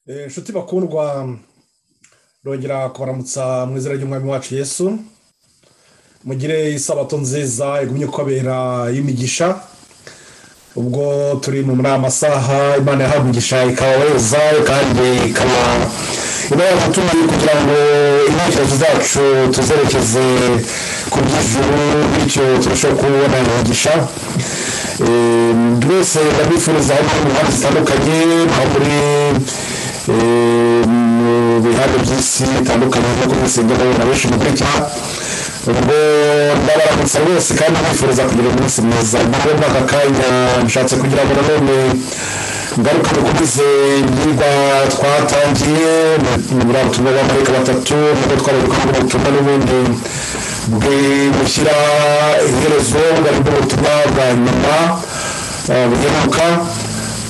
inshuti bakundwa rongera kubaramutsa mu izina ry'umwami wacu Yesu mugire isabato nziza igumye kubera y'imigisha ubwo turi mu masaha Imana yahawe imigisha ikabaweza kandi ikaba yadutumiye kugira ngo intekerezo zacu tuzerekeze ku by'ijuru bityo turusheho kubona imigisha twese ndabifuriza mu mpande zitandukanye nko muri bihano by'isi bitandukanye nk'uko musengera na benshi mukurikira ubwo ndabaramutsa bose kandi bifuriza kugira umunsi mwiza muri aka kanya nshatse kugira ngo nanone ngaruka dukomeze ibyigwa twatangiye muri ubutumwa bw'amarayika batatu nk'uko twabaruka mu butumwa n'ubundi gushyira iherezo bwari bw'ubutumwa bwa nyuma buheruka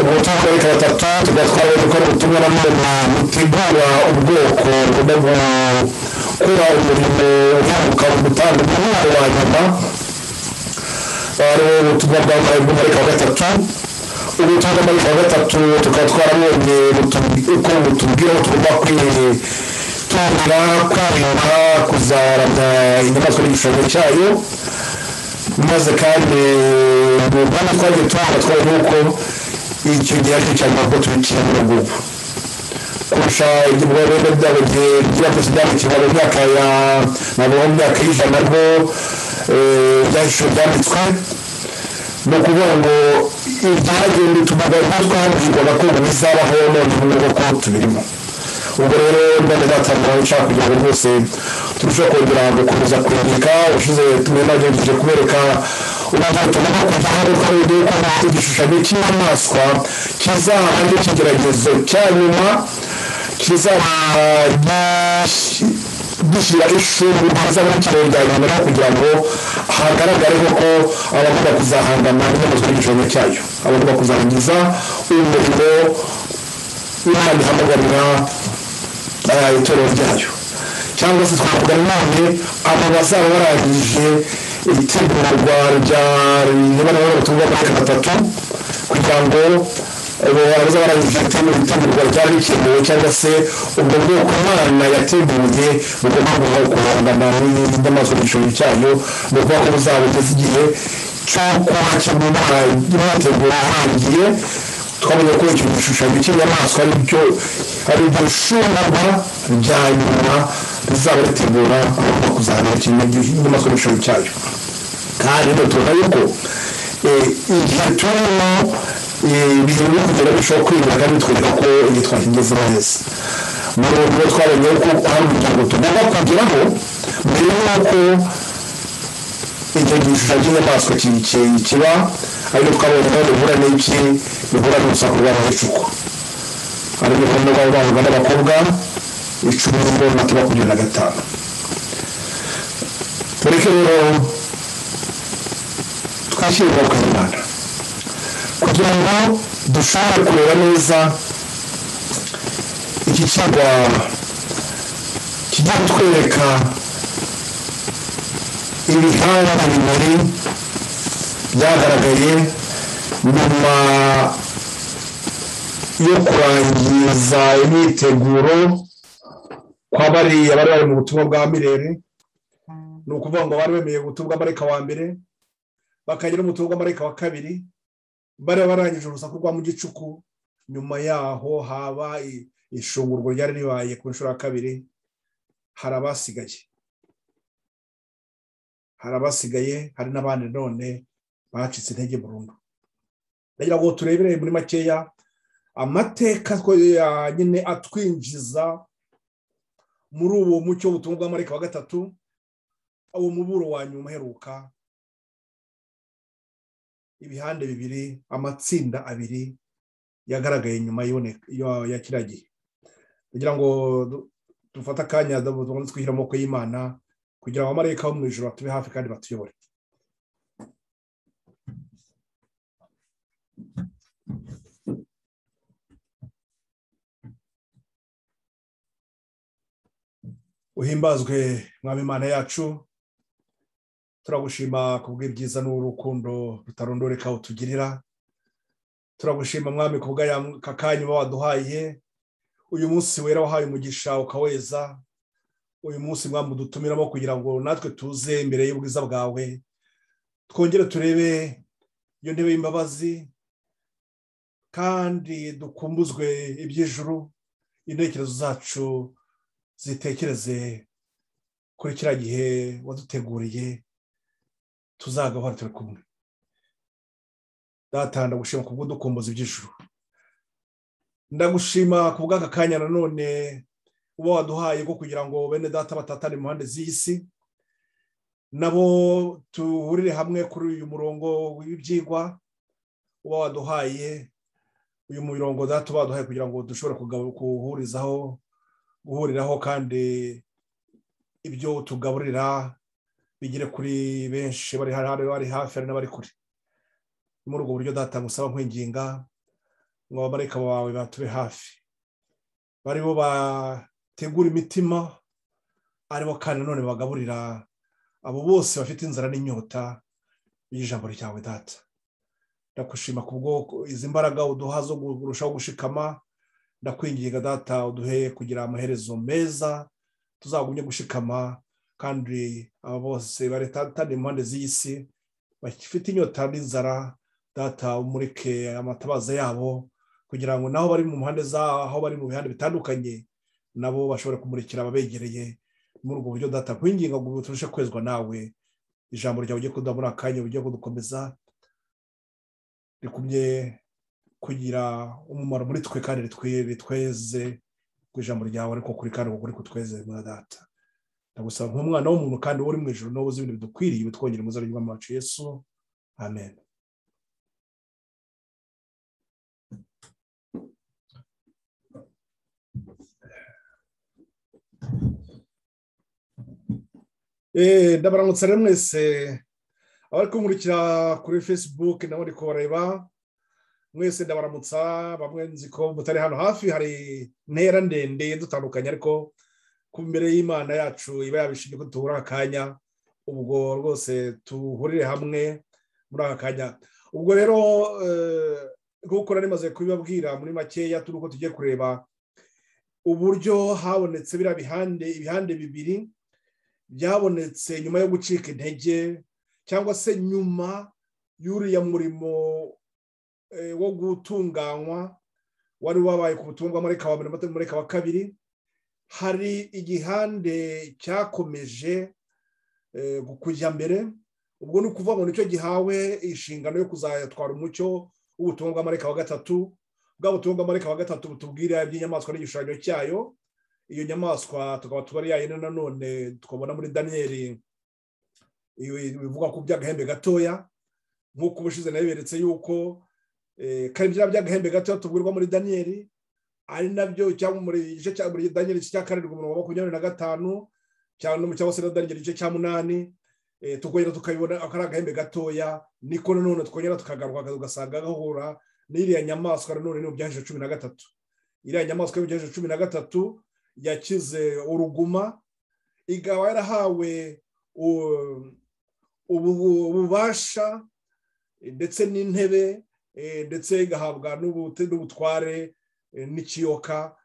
ubutumwa bw'amarayika batatu tugatwara gukora ubutumwa nanone butegura ubwoko bugomba gukora umurimo uheruka mu gutanga umwanya wa nyuma ari ubutumwa bw'amarayika wa gatatu ubutumwa bw'amarayika wa gatatu tukaba twarabonye uko butubwira ko tugomba kwitungira kwirinda kuzaramya inyamaswa n'igishushanyo cyayo maze kandi mu rwanda twagiye tubona twabona yuko icyo gihe ari cyo cyane ntabwo tubikira mu rugo kurusha igihe rero byabo gihe byaba byose byandikirwa mu myaka ya ntabwo mu myaka y'ijana rwo byahishwe byanditswe ni ukuvuga ngo ibyagenda bituma twabwirwaga ko bizabaho none n'ubwo ko tubirimo ubwo rero mbone zatangura nshaka kugira ngo rwose turusheho kongera gukomeza kwandika ushize tumwe nagerageje kubereka uburyo tugomba kujyaho ko igishushanyo cy'inyamaswa kizaba ari ikigeragezo cya nyuma kizaba gishyira ishuri haza n'ikirere rya nyuma kugira ngo hagaragare ko abagomba kuzahangana n'inyamaswa n'igishushanyo cyayo abagomba kuzarangiza umurimo Imana ihamagarira itorero ryayo cyangwa se twavuga none abo bazaba barangije itegurwa rya ubutumwa bw'amarayika batatu kugira ngo baza barangije itegurwa ryari rikenewe cyangwa se ubwo bwoko Imana yateguye bugomba guhangana n'inyamaswa n'igishushanyo cyayo ni ukuvuga ko buzaba bugeze igihe cyo kwakira imyiteguro irangiye twabonye ko icyo gishushanyo cy'inyamaswa ari byo shungurwa rya nyuma rizaba ritegura abagomba kuzahana inyamaswa n'igishushanyo cyayo kandi tubona yuko igihe turimo ibintu biri kugera bishobora kwiyubaka kandi twumva ko igihe twakigeze neza muri ubu buryo twabonye ko hari umuryango tugomba kugeraho mbere y'uko icyo gishushanyo cy'inyamaswa kiba ariko twabonye nawe bihura n'iki bihura n'urusaku rw'abahecuko ari byo kandi bavuga n'abakobwa 10:25 tureke rero twashyirwa ku Imana kugira ngo dushobore kureba neza iki cyangwa kijya kutwereka ibihanga bibiri byagaragaye nyuma yo kurangiza imyiteguro kwa bariya bari bari mu butumwa bwa mirere ni ukuvuga ngo bari bemeye ubutumwa bw'amarayika wa mbere bakagira n'ubutumwa bw'amarayika wa kabiri bari barangije urusaku rwa mu gicuku nyuma yaho haba ishungurwa ryari ribaye ku nshuro ya kabiri hari abasigaye hari n'abandi none bacitse intege burundu ndagira ngo turebere muri makeya amateka nyine atwinjiza muri uwo mucyo w'ubutumwa bw'amarayika wa gatatu uwo muburo wa nyuma uheruka ibihande bibiri amatsinda abiri yagaragaye nyuma ya kiriya gihe kugira ngo dufate akanya twishyira mu maboko y'Imana kugira ngo abamarayika bo mu ijuru batube hafi kandi batuyobore uhimbazwe mwami Imana yacu turagushima kubw'ibyiza n'urukundo rutarondoreka utugirira turagushima mwami kubwa kakanya waduhaye uyu munsi wera wahaye umugisha ukaweza, uyu munsi mwami udutumiramo kugira ngo natwe tuze imbere y'ubwiza bwawe, twongere turebe iyo ntebe y'imbabazi kandi dukumbuzwe iby'ijuru, intekerezo zacu zitekereze kuri kiriya gihe waduteguriye tuzagahora turi kumwe. Data, ndagushima kubwo dukumbuza iby'ijuru, ndagushima kubw'aka kanya nanone uba waduhaye ko kugira ngo bene data batatane impande z'isi nabo tuhurire hamwe kuri uyu murongo w'ibyigwa uba waduhaye. Uyu murongo data uba waduhaye kugira ngo dushobore guhuriraho kandi ibyo tugaburira bigire kuri benshi bari hafi hari n'abari kure. Muri ubwo buryo data ngusaba nkwinginga ngo abamarayika bawe batube hafi, baribo bategura imitima, aribo kandi none bagaburira abo bose bafite inzara n'inyota y'ijambo ryawe. Data, ndakushima kubwo izi mbaraga uduha zo kurushaho gushikama. Ndakwinginga data uduhe kugira amaherezo meza, tuzagumye gushikama kandi abo bose bari tatane impande z'isi bafite inyota n'inzara data umurike amatabaza yabo kugira ngo naho bari mu mpande aho bari mu bihande bitandukanye nabo bashobora kumurikira ababegereye. Muri ubwo buryo data kwinginga ngo turushe kwezwa nawe, ijambo ryawe ugiye kuduha muri akanya ugiye kudukomeza rikumye kugira umumaro muri twe kandi ritweze ku ijambo ryawe, ariko kuri kandi kuri kutweze muri data. Ndagusaba nk'umwana w'umuntu kandi uri mu ijuru n'ubuzi ibintu bidukwiriye bitwongere mu izina ry'Umwami wacu Yesu, amen. Ndabaramutsa rero mwese abari kumurikira kuri Facebook nabo ndi kubareba mwese, ndabaramutsa. Bamwe nzi ko mutari hano hafi, hari ntera ndende dutandukanye, ariko ku mbere y'Imana yacu iba yabishimye ko tuhura akanya, ubwo rwose tuhurire hamwe muri aka kanya. Ubwo rero nk'uko nari maze kubibabwira muri makeya, turi uko tugiye kureba uburyo habonetse biriya ibihande bibiri byabonetse nyuma yo gucika intege, cyangwa se nyuma y'uriya murimo wo gutunganywa wari wabaye ku butumwa bw'amarayika wa mbere n'amarayika wa kabiri. Hari igihande cyakomeje kujya mbere, ubwo ni ukuvuga ngo nicyo gihawe inshingano yo kuzatwara umucyo w'ubutumwa bw'amarayika wa gatatu. Bwa butumwa bw'amarayika wa gatatu butubwira iby'inyamaswa n'igishushanyo cyayo. Iyo nyamaswa tukaba tubari yayine nanone tukabona muri Daniyeli bivuga ku by'agahembe gatoya, nk'uko ubushize nabiberetse yuko kandi by'agahembe gatoya tubwirwa muri Daniyeli ari nabyo cyangwa muri gice cya muri Daniyeli cya 7:25 cyangwa se Daniyeli gice cya 8 tukongera tukabibona akari agahembe gatoya. Niko nanone tukongera tukagaruka tugasanga gahura n'iriya nyamaswa nanone ni byahije 13. Iriya nyamaswa y'byahije 13 yakize uruguma, igaba yarahawe ububasha ndetse n'intebe ndetse igahabwa n'ubutware n'ikiyoka.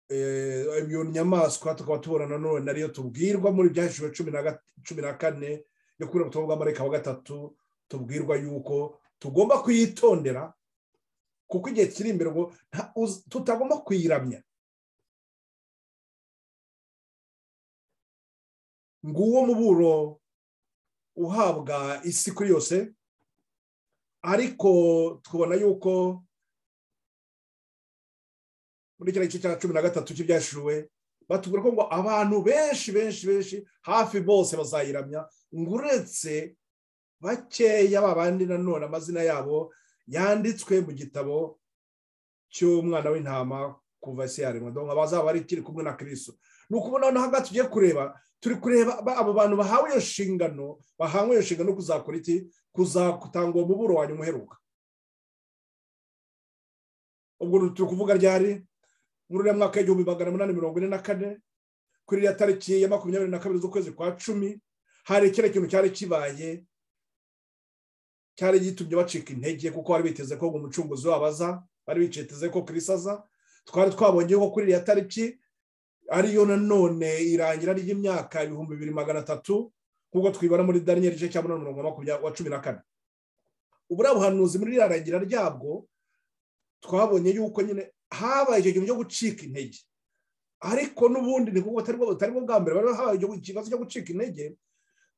Iyo nyamaswa tukaba tubona nanone ariyo tubwirwa muri byahishwe 14 yo kuri ubutumwa bw'amarayika wa gatatu, tubwirwa yuko tugomba kuyitondera kuko igihe kiri imbere ngo tutagomba kuyiramya. Nguwo muburo uhabwa isi kuri yose, ariko twabona yuko muri kiriya gice cya 13 cy'ibyashuwe batubwira ko ngo abantu benshi hafi bose bazayiramya, ngo uretse bakeya babandi nanone amazina yabo yanditswe mu gitabo cy'umwana w'intama kuva isi yaremwa, donc abazaba bari kiri kumwe na Kristo. Nukubona hano hagati tugiye kureba, turi kureba abo bantu bahawe iyo nshingano, kuzakora iki, kuzatanga uwo muburo wanyu muheruka. Ubwo turi kuvuga ryari muri uriya mwaka w'1844 kuri iriya tariki ya 22 z'ukwezi kwa 10 hari ikintu cyari kibaye cyari gitumye bacika intege, kuko bari biteze ko umucunguzi wabaza, bari biceteze ko Kristo aza, twari twabonye ko kuri iriya tariki ariyo nanone irangira ry'imyaka 2300 kuko twibara muri Daniel igice cya 14 ubura buhanuzi muri irarangira ryabwo twabonye yuko nyine habaye icyo kintu cyo gucika intege ariko nubundi ni kuko batari bwo bwa mbere bari habaye ikibazo cyo gucika intege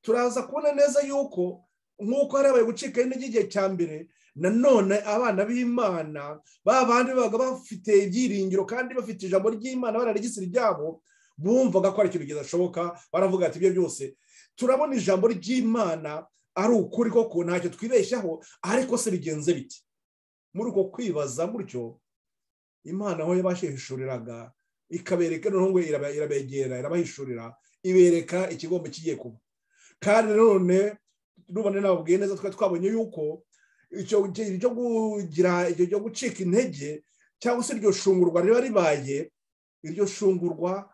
turaza kubona neza yuko nkuko harabaye gucika intege igihe cya mbere nanone abana b'Imana babandi baga bafite ibyiringiro kandi bafite ijambo ry'Imana bararigisira ryabo bumvaga ko ari ikintu kidashoboka baravuga ati ibyo byose turabona ijambo ry'Imana ari ukuri koko ntacyo twibeshyaho ariko se bigenze biti muri uko kwibaza gutyo Imana aho yabashishuriraga ikabereka none irabegera irabahishurira ibereka ikigombe kigiye kuba kandi none nubone nababwiye neza twabonye yuko icyo kugira icyo gucika intege cyangwa se iryo shungurwa riba ribaye iryo shungurwa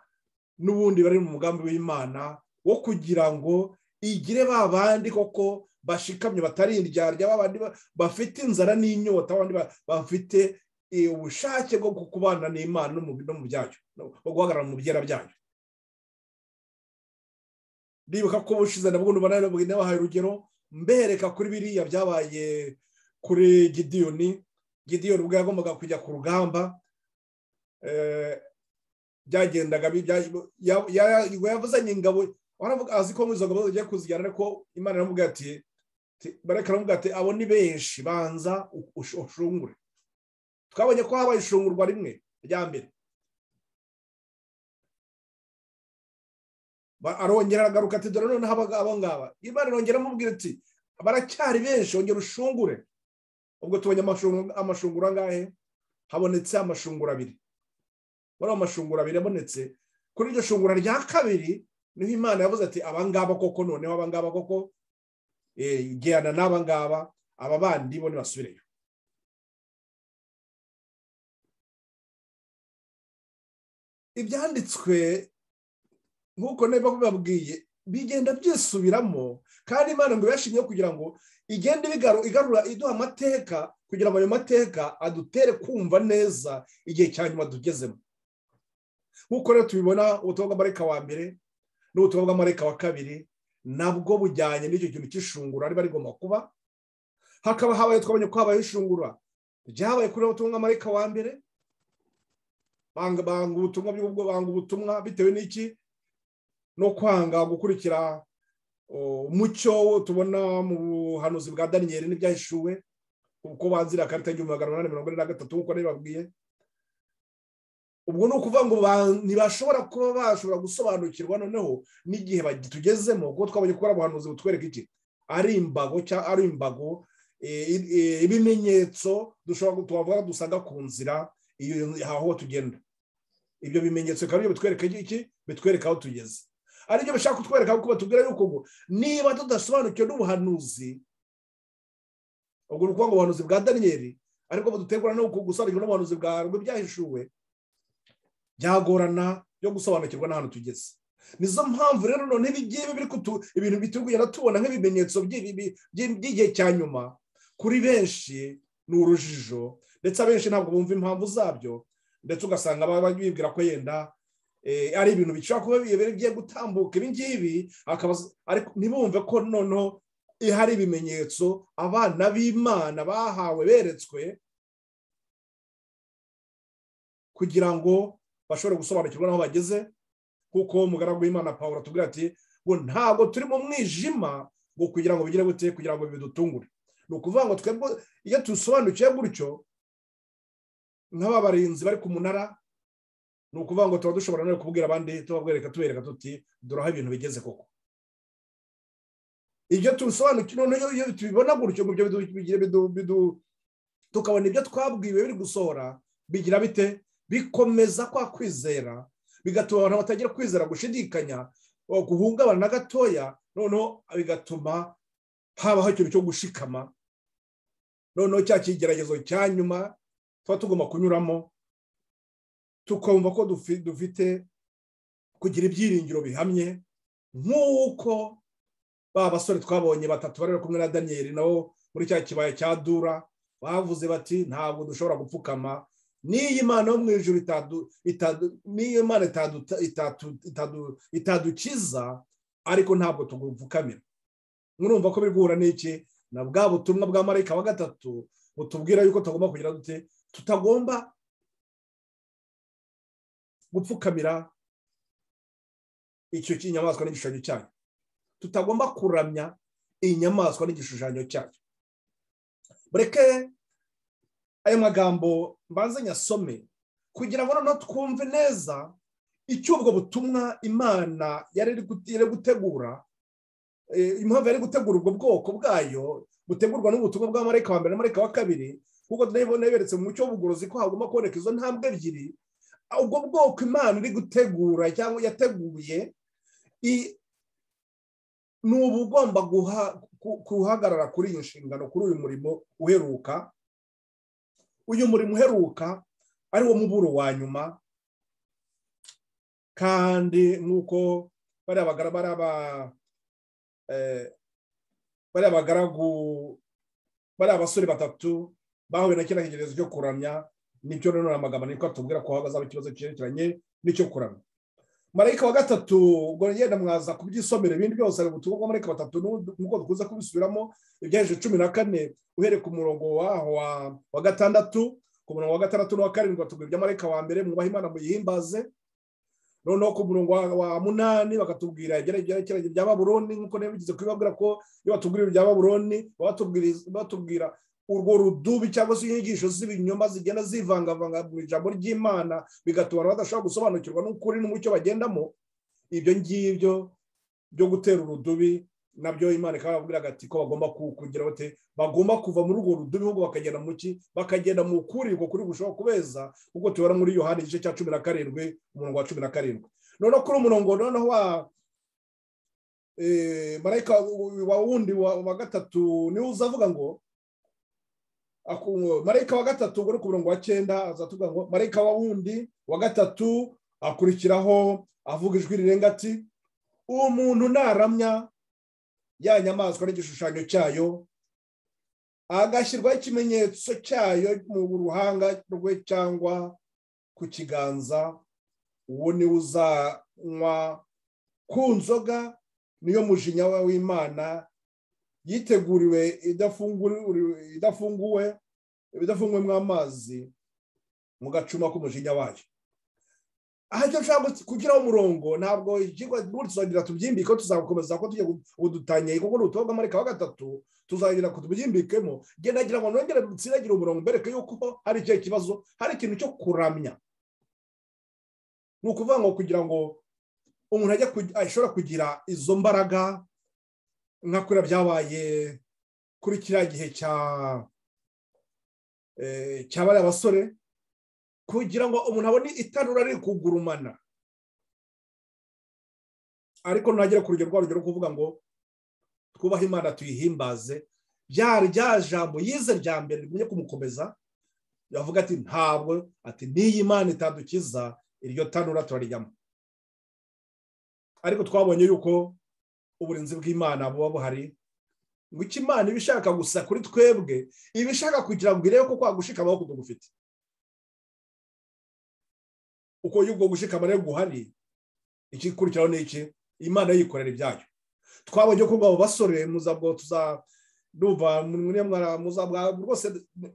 n'ubundi bari mu mugambi w'Imana wo kugira ngo igire babandi koko bashikamye batari indyarya babandi bafite inzara n'inyota abandi bafite ubushake bwo kubana n'Imana no mu byayo no guhagarara mu byera byayo ndibuka ko bushize nabwo n'ubanabwine bahaye urugero mbereka kuri biriya byabaye kuri Gideon ubwo yagombaga kujya ku rugamba byagendaga yavuzanye ingabo waravuga azi ko izo ngabo zigiye kuzijyana ariko Imana iramubwira ati barakaramuga ati abo ni benshi banza ushungure twabonye ko habaye ishungurwa rimwe rya mbere arongera agaruka ati dore none habaga abo ngaba Imana irongera amubwira ati baracyari benshi ongera ushungure ubwo tubonye amashungura angahe habonetse amashungura 2 wari amashungura 2 yabonetse kuri iryo shungura rya kabiri niho Imana yavuze ati abangaba koko noneho abangaba koko gihana n'abangaba aba bandi bo nibasubireyo ibyanditswe nkuko neba babwiye bigenda byisubiramo kandi Imana ngo yashimye kugira ngo igende igarura iduha amateka kugira ngo ayo mateka adutere kumva neza igihe cyanyuma tugezemo nkuko rero tubibona ubutumwa bw'Amarayika wa mbere n'ubutumwa bw'Amarayika wa kabiri nabwo bujyanye n'icyo kintu cy'ishungura ari barigomba kuba hakaba habaye twabonye ko habaye ishungura ryabaye kuri ubutumwa bw'Amarayika wa mbere banga ubutumwa bitewe n'iki no kwanga gukurikira umucyo tubona mu buhanuzi bwa Daniel n'ibyahishuwe uko banzira karita y'843 uko nibabwiye ubwo no kuvuga ngo ntibashobora kuba bashobora gusobanukirwa noneho n'igihe bagitugezemo kuko twabonye ko abahanuzi butwereka iki ari imbago ibimenyetso dushobora tubavuga dusanga ku nzira iyo aho tugenda ibyo bimenyetso kandi bitwereka iki bitwereka aho tugeze ari byo bashaka kutwereka ko batubwira yuko niba tudasobanukiwe n'ubuhanuzi ubwo nuko ngo ubuhanuzi bwa Daniel ariko budutegura no gusobanukirwa n'ubuhanuzi bwa byahishuwe byagorana yo gusobanukirwa n'ahantu tugeze nizo mpamvu rero none bigiye biri ibintu bitugenda tubona nk'ibimenyetso by'igihe cya nyuma kuri benshi n'urujijo ndetse abenshi ntabwo bumva impamvu zabyo ndetse ugasanga bibwira ko yenda ari ibintu bishobora kuba bigiye gutambuka ibi ngibi ariko ntibumve ko noneho hari ibimenyetso abana b'Imana bahawe beretswe kugira ngo bashobore gusobanukirwa n'aho bageze kuko umugaragu w'Imana Pawulo atubwira ati ngo ntabwo turi mu mwijima ngo kugira ngo bigire gute kugira ngo bidutungure ni ukuvuga ngo twebwe iyo tusobanukiye gutyo nk'ababarinzi bari ku munara ni ukuvuga ngo tuba dushobora no kubwira abandi tubereka tuti dore aho ibintu bigeze koko ibyo tusobanukiwe noneho iyo tubibona gutyo ngo ibyo tukabona ibyo twabwiwe biri gusohora bigira bite bikomeza kwa kwizera bigatuma abantu batagira kwizera gushidikanya guhungabana na gatoya noneho bigatuma habaho ikintu cyo gushikama noneho cya kigeragezo cya nyuma tuba tugomba kunyuramo tukumva ko dufite kugira ibyiringiro bihamye nk'uko ba basore twabonye batatu bari kumwe na Daniel nabo muri cya kibaya cya Dura bavuze bati ntabwo dushobora gupfukama n'iyo imana yo mu ijuru n'iyo imana itadukiza ariko ntabwo tugupfukamira. Murumva ko biri guhura n'iki na bwa butumwa bwa marayika wa gatatu butubwira yuko tugomba kugira dute, tutagomba gupfukamira icyo kinyamaswa n'igishushanyo cyayo, tutagomba kuramya inyamaswa n'igishushanyo cyayo. Bureke ayo magambo mbanze nyasome kugira ngo noneho twumve neza icyo ubwo butumwa Imana yari gutegura, impamvu yari gutegura ubwo bwoko bwayo butegurwa n'ubutumwa bwa marayika wa mbere na marayika wa kabiri, kuko naberetse mu mucyo w'ubugorozi ko hagomba kuboneka izo ntambwe ebyiri. Ubwo bwoko Imana iri gutegura cyangwa yateguye ni ubugomba guhagarara kuri iyi nshingano, kuri uyu murimo uheruka. Uyu murimo uheruka ari wo muburo wa nyuma, kandi nk'uko bari abasore batatu bahuye na kiriya kigerezo cyo kuramya, nicyo rero amagambo niko atubwira ko hazaba ikibazo cyerekeranye n'icyo kuramya. Marayika wa gatatu ubwo ngenda mwaza kubyisomera, ibindi byose ari ubutumwa bwa marayika batatu nk'uko dukunze kubisubiramo, ibyaje 14 uhereye ku murongo wa gatandatu, ku murongo wa gatandatu n'uwa karindwi batubwira ibya marayika wa mbere, mwubaha Imana muyihimbaze. Noneho ku murongo wa 8 bakatubwira ibyerekeranye bya Babuloni, nk'uko nabigize kubibabwira ko iyo batubwira ibya Babuloni batubwira urwo rudubi cyangwa se inyigisho z'ibinyoma zigenda zivangavanga mu ijambo ry'Imana, bigatuma badashobora gusobanukirwa n'ukuri n'umucyo bagendamo. Ibyo ngibyo byo gutera urudubi nabyo Imana ikababwira ati ko bagomba kugira bate, bagomba kuva muri urwo rudubi ahubwo bakagenda mu ki, bakagenda mu kuri, uko kuri gushobora kubeza, kuko tubara muri Yohana igice cya 17 umurongo wa 17. Noneho kuri umurongo noneho wa marayika wa wundi wa gatatu niwe uzavuga ngo, marayika wa gatatu ngo ku murongo wa 9 azatuvuga ngo, marayika wa wundi wa gatatu akurikiraho avuga ijwi rirenga ati, uwo muntu naramya ya nyamaswa n'igishushanyo cyayo, agashyirwaho ikimenyetso cyayo mu ruhanga rwe cyangwa ku kiganza, uwo ni uzanywa ku nzoga niyo mujinya w'Imana yiteguriwe idafunguwemo amazi mu gacuma k'umujinya wayo. Aha cyo nshaka kugiraho umurongo, ntabwo ikigwa tuzagira tubyimbike ko tuzakomeza ko tujye udutanye, kuko n'ubutumwa marayika wa gatatu tuzagira kutubyimbikemo. Genda gira ngo nongere tsiragira umurongo mbereke yuko hari icyo kibazo, hari ikintu cyo kuramya. Nukuvuga ngo kugira ngo umuntu ashobora kugira izo mbaraga nka kuri byabaye kuri kiriya gihe cy'abari abasore, kugira ngo umuntu abone itanura riri kugurumana, ariko ntagere ku rugero rwo kuvuga ngo twubahe Imana tuyihimbaze, rya jambo yize rya mbere rimwe kumukomeza, yavuga ati ntabwo, ati n'iyi Imana itadukiza iryo tanura turarijyamo. Ariko twabonye yuko uburinzi bw'Imana buba buhari, ngo icyo Imana ibishaka gusa kuri twebwe, ibishaka kugira ngo irebe ko kwagushikamaho kutugufite. Uko y'ubwo gushikama rero guhari, ikikurikiraho n'iki, Imana yikorera ibyayo. Twabonye ko abo basore muzabwo tuzadumva muzabwa rwose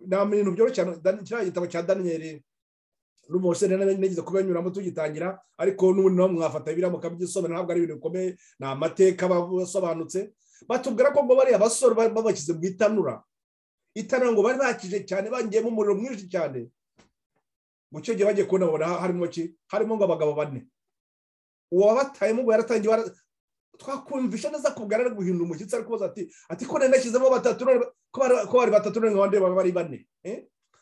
nta bintu byoroshye cyane. Kiriya gitabo cya Daniyeli n'umose nagize kubenyuramo tugitangira, ariko n'ubundi no mwafata ibiramo kabyisomera, ntabwo ari ibintu bikomeye, ni amateka basobanutse. Batubwira ko ngo bari abasore babakize mu itanura ngo bari bakije cyane, bangiyemo umuriro mwinshi cyane. Mu cyo gihe bagiye kubona babona harimo ngo abagabo 4. Uwo wabatayemo ngo yaratangiye, twakumvisha neza kubwira ari guhindura umushyitsi, ariko kubaza ati ko nendashyizemo 3 ko bari 3 nk'abandi bari 4.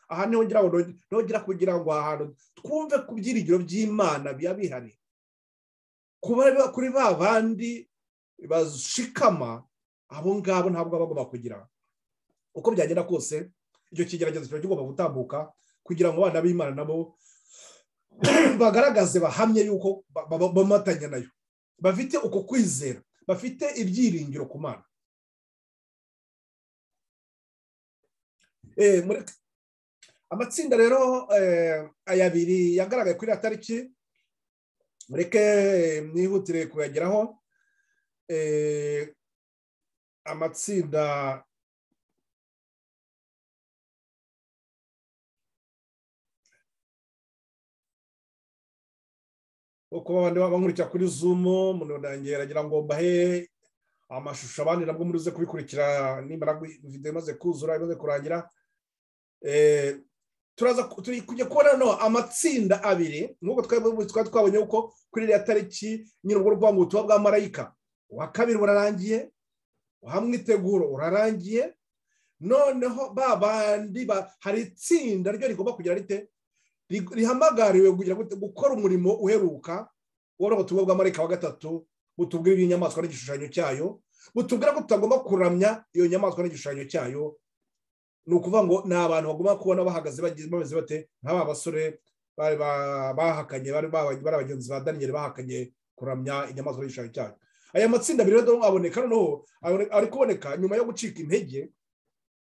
Aha niho ngira kugira ngo ahantu twumve ku byiringiro by'Imana biya bihari, kuri ba bandi bashikama, abo ngabo ntabwo bagomba kugira uko byagenda kose. Icyo kigeragezo cyo kigomba gutambuka kugira ngo abana b'Imana nabo bagaragaze, bahamye yuko bamatanya nayo, bafite uko kwizera, bafite ibyiringiro ku Mana. amatsinda rero aya abiri yagaragaye kuri tariki mureke mwihutire kuyageraho. Amatsinda uko abandi bankurikira kuri Zoom umuntu ndangeragira ngo mbahe amashusho abandi nabwo muruze kubikurikira nimara video imaze kuzura imaze kurangira. Turaza kujya kubona no amatsinda abiri nkuko twabonye uko kuri ya tariki nyine ubwo rwa mutuwa bwa marayika wa kabiri burarangiye, hamwiteguro urarangiye, noneho babandi hari itsinda ryo rigomba kugira rite rihamagariwe kugira gukora umurimo uheruka woro butumwa bwa marayika wa gatatu butubwira inyamaswa n'igishushanyo cyayo, butubwira ko tutagomba kuramya iyo nyamaswa n'igishushanyo cyayo. Ni ukuvuga ngo ni abantu bagomba kubona bahagaze bameze bate nk'aba basore bahakanye bari abagenzi ba Daniel bahakanye kuramya inyamaswa n'igishushanyo cyayo. Aya matsinda abiri rero aboneka noneho ari kuboneka nyuma yo gucika intege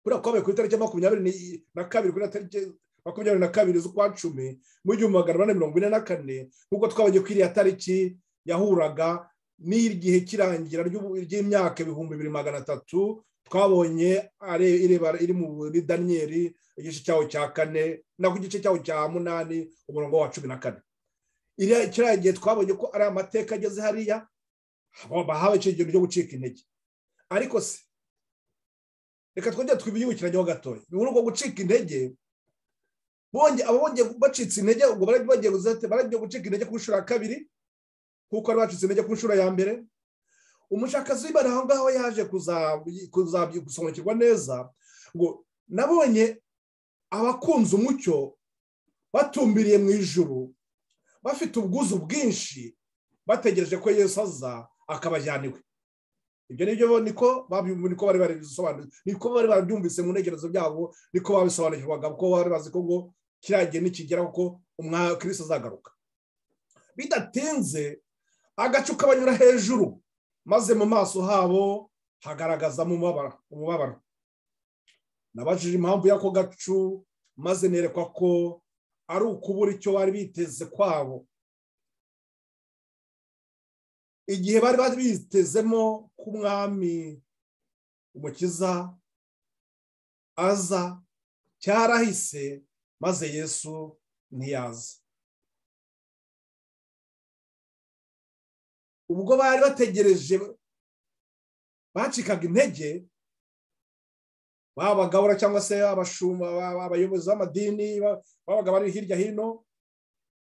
kuri kwabaye kuri tariki 22 kuri tariki 22 z'ukwa 10 mu 1844 nkuko twabonye kuri ya tariki yahuraga n'igihe kirangira ry'imyaka 2300 twabonye iri muri Daniel igice cyawo cya 4 na ku gice cyawo cya 8 umurongo wa 14. Iri kirangiye twabonye ko ari amateka ageze hariya bahawe cyo ryo gucika intege. Ariko se reka twongere twibiyukiranye gatoya ni urugo gucika intege abonye bacitse intege ubwo bagiye gucika intege ku nshuro ya kabiri kuko ari bacitse intege ku nshuro ya mbere. Umushakazi w'Imana aho ngaho yaje kuzabyisobanukirwa neza ngo nabonye abakunze umucyo batumbiriye mu ijuru bafite ubwuzu bwinshi bategereje ko Yesu aza akabajyaniwe. Ibyo nibyo niko bari barisobanuye, niko bari barabyumvise mu ntekerezo byabo, niko babisobanukirwaga ko bari bazi ko ngo kiragiye nikigera ko Kristo azagaruka. Bidatinze agacu kabanyura hejuru maze mu maso habo hagaragaza umubabaro. Nabajije impamvu y'ako gacu maze nerekwa ko ari ukubura icyo bari biteze kwabo. Igihe bari bitezemo k'umwami umukiza aza cyarahise maze Yesu ntiyaza. Ubwo bari bategereje bacikaga intege babagabura cyangwa se abashumba abayobozi b'amadini babaga bari hirya hino.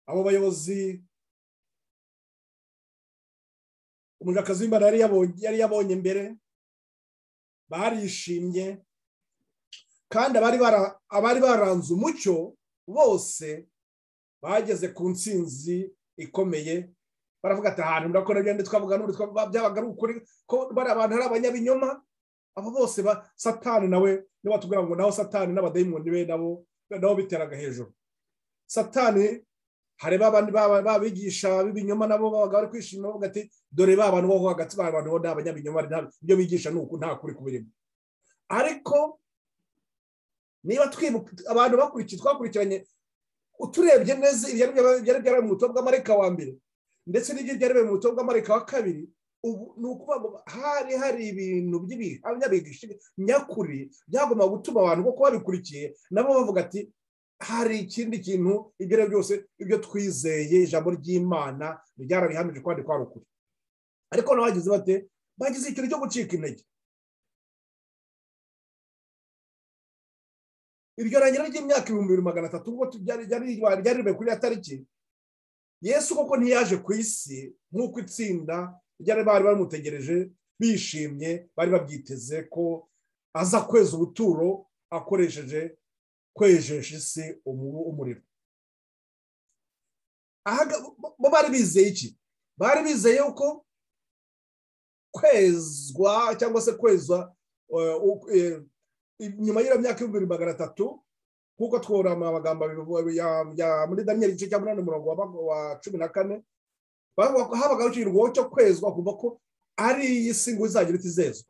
Abo bayobozi umushakazi w'Imana yari yabonye mbere barishimye, kandi abari baranze umucyo bose bageze ku ntsinzi ikomeye. Baravuga ati ahantu murakora byande twavuga n'uri byabaga ari ukuri ko bari abantu ari abanyabinyoma. Abo bose Satani nawe ni batubwira ngo naho Satani n'abadayimoni be nabo biteraga hejuru. Satani hari babandi babigisha b'ibinyoma nabo babaga bari kwishima bavuga ati dore abantu bo hagati abantu bo n'abanyabinyoma ibyo bigisha nuko nta kuri kubirimo. Ariko niba abantu twakurikiranye uturebye neza byari mu butumwa bw'amarayika wa mbere ndetse n'ibyo byari mu butumwa bw'amarayika wa kabiri, ni ukuvuga ngo hari ibintu by'abigisha nyakuri byagomba gutuma abantu kuko babikurikiye nabo bavuga ati hari ikindi kintu ibyo byose ibyo twizeye ijambo ry'Imana ryarabihamije kandi kwari ukuri. Ariko nabagize bate bagize ikintu cyo gucika intege. Iryo rangira ry'imyaka 2300 ubwo ryari kuri ya tariki Yesu koko ntiyaje ku isi nk'uko itsinda ryari bari bamutegereje bishimye, bari babyiteze ko aza kweza ubuturo akoresheje kwejesha isi umuriro. Bo bari bizeye iki? Bari bizeye uko kwezwa cyangwa se kwezwa nyuma y'ira myaka 2300 kuko tworama amagambo ya muri Daniel igice cya 8 umurongo wa 14 habaga ukirwo cyo kwezwa kuva ko ari isi ngo izagira itizezwa.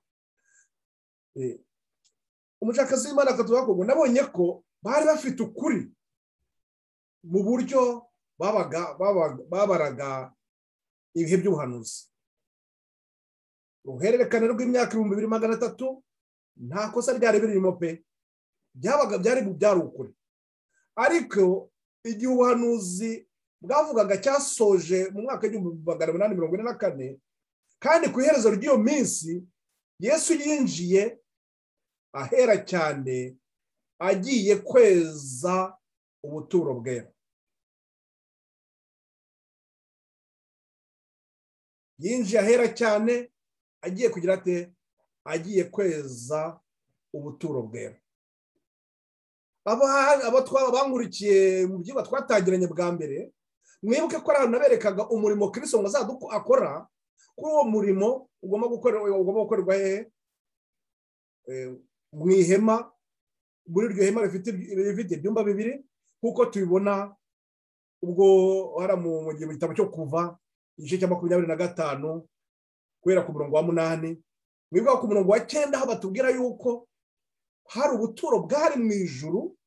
Umushakazi w'Imana akatuvuga ko nabonye ko bari bafite ukuri mu buryo babaraga ibihe by'ubuhanuzi. Uruhererekane rw'imyaka 2300 nta kosa ryari birimo pe, byari ukuri. Ariko igihe ubuhanuzi bwavugaga cyasoje mu mwaka w'1844, kandi ku iherezo ry'iyo minsi Yesu yinjiye ahera cyane, agiye kweza ubuturo bwera. Yinjiye ahera cyane, agiye kugira ate? Agiye kweza ubuturo bwera. Abo twabangurikiye mu byigwa twatangiranye bwa mbere, mwibuke ko ari naberekaga umurimo Kristo ngo akora, ko uwo murimo ugomba gukorerwa hehe? Mu ihema. Muri iryo hema rifite ibyumba 2, kuko tubibona ubwo hari mu gitabo cyo Kuva igice cya 25 guhera ku murongo wa 8, mwibuka ku murongo wa 9 aho batubwira yuko hari ubuturo bwari mu ijuru,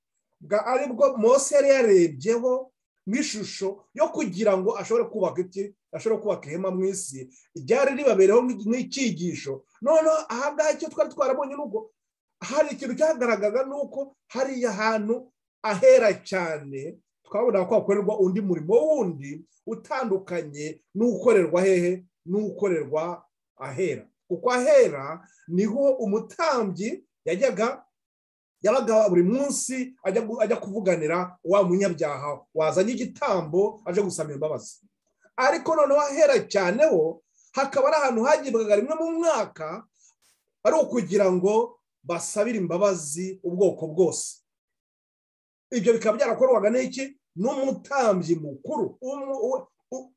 aribwo Mose yari yarebyeho nk'ishusho yo kugira ngo ashobore kubaka ihema mu isi, ryari ribabereho nk'icyigisho. None aha ngaha icyo twari twarabonye n'ubwo hari ikintu cyagaragaga nuko hari ahantu ahera cyane, twabona ko hakorerwa undi murimo wundi utandukanye n'ukorerwa hehe? N'ukorerwa ahera. Kuko ahera niho umutambyi yabaga buri munsi ajya kuvuganira wa munyabyaha wazanye igitambo aje gusaba imbabazi. Ariko noneho ahera cyane ho hakaba ari ahantu hagibwaga rimwe mu mwaka, ari ukugira ngo basabire imbabazi ubwoko bwose. Ibyo bikaba byarakorwaga n'iki? N'umutambyi mukuru.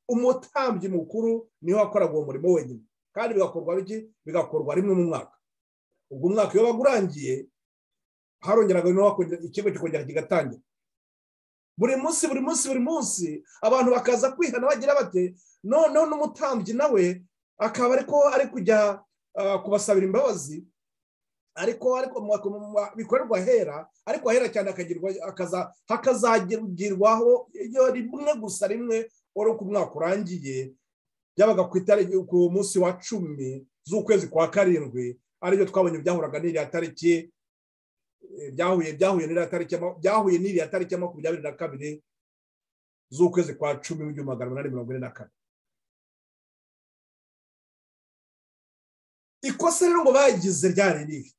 Umutambyi mukuru niho wakoraga uwo murimo wenyine, kandi bigakorwa rimwe mu mwaka. Ubwo umwaka iyo wagurangiye, harongeraga ikigo kikongera kigatangira. Buri munsi abantu bakaza kwihana bagira bate, noneho n'umutambyi nawe akaba ari kujya kubasabira imbabazi. Ariko bikorerwa ahera, ariko ahera cyane hakazagirwaho iyo rimwe gusa, rimwe uri ku mwaka urangiye, byabaga ku munsi wa 10 z'ukwezi kwa 7, aribyo twabonye byahuraga n'iriya tariki, byahuye n'iriya tariki ya 22 z'ukwezi kwa 10 mu 1844. Ikosa rero ngo bagize ryari rihe?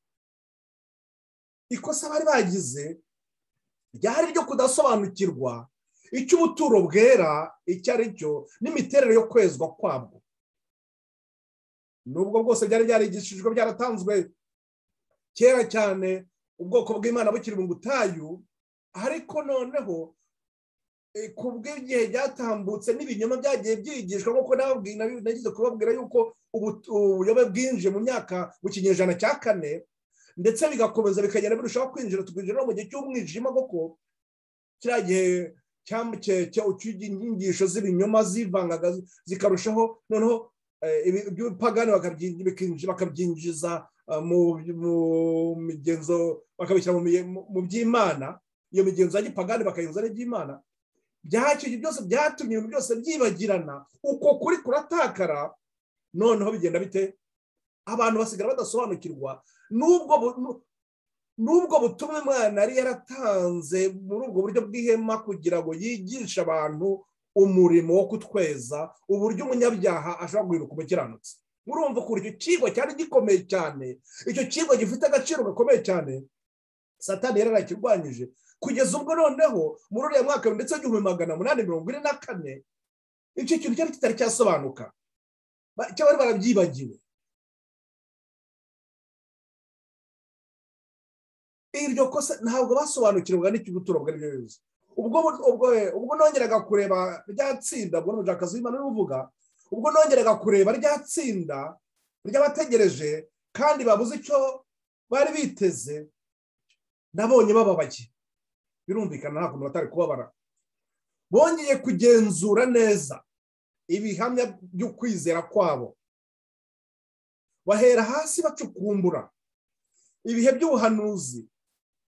Ikosa bari bagize ryari ryo kudasobanukirwa icyo ubuturo bwera icyo ari cyo n'imiterere yo kwezwa kwabwo. Nubwo bwose byari byarigishijwe, byaratanzwe kera cyane, ubwoko bw'Imana bukiri mu butayu, ariko noneho kubw'igihe byatambutse n'ibinyoma byagiye byigishwa, nk'uko nagize kubabwira yuko ubuyobe bwinjiye mu kinyejana cya 4, ndetse bigakomeza bikagenda birushaho kwinjira, tukwinjira mu gihe cy'umwijima, kuko kiriya gihe inyigisho z'ibinyoma zivangaga zikarushaho, noneho iby'upagani bakabyinjiza mu migenzo, bakabishyira mu by'Imana. Iyo migenzo ya gipagani bakayihuza n'iby'Imana. Byacyo byose byatumye ibintu byose byibagirana, uko kuri kuratakara. Noneho bigenda bite? Abantu basigara badasobanukirwa n'ubwo butumwa Imana yari yaratanze muri ubwo buryo bw'ihema, kugira ngo yigishe abantu umurimo wo kutweza, uburyo umunyabyaha ashobora guhinduka umukiranutsi. Murumva ko icyo kigo cyari gikomeye cyane, icyo kigo gifite agaciro gakomeye cyane. Satani yari yarakirwanyije kugeza ubwo noneho muri uriya mwaka ndetse w'1844 icyo kintu cyari kitari cyasobanuka, cyari barabyibagiwe. Iryo kosa ntabwo basobanukirwaga n'icy'ubuturo bwari bwose. Ubwo nongeraga kureba rya tsinda, ubwo n'umujakazi w'Imana n'uvuga, ubwo nongeraga kureba rya tsinda ry'abategereje kandi babuze icyo bari biteze, nabonye bababaye. Birumvikana nta kuntu batari kubabara. Bongeye kugenzura neza ibihamya by'ukwizera kwabo, bahera hasi bacukumbura ibihe by'ubuhanuzi,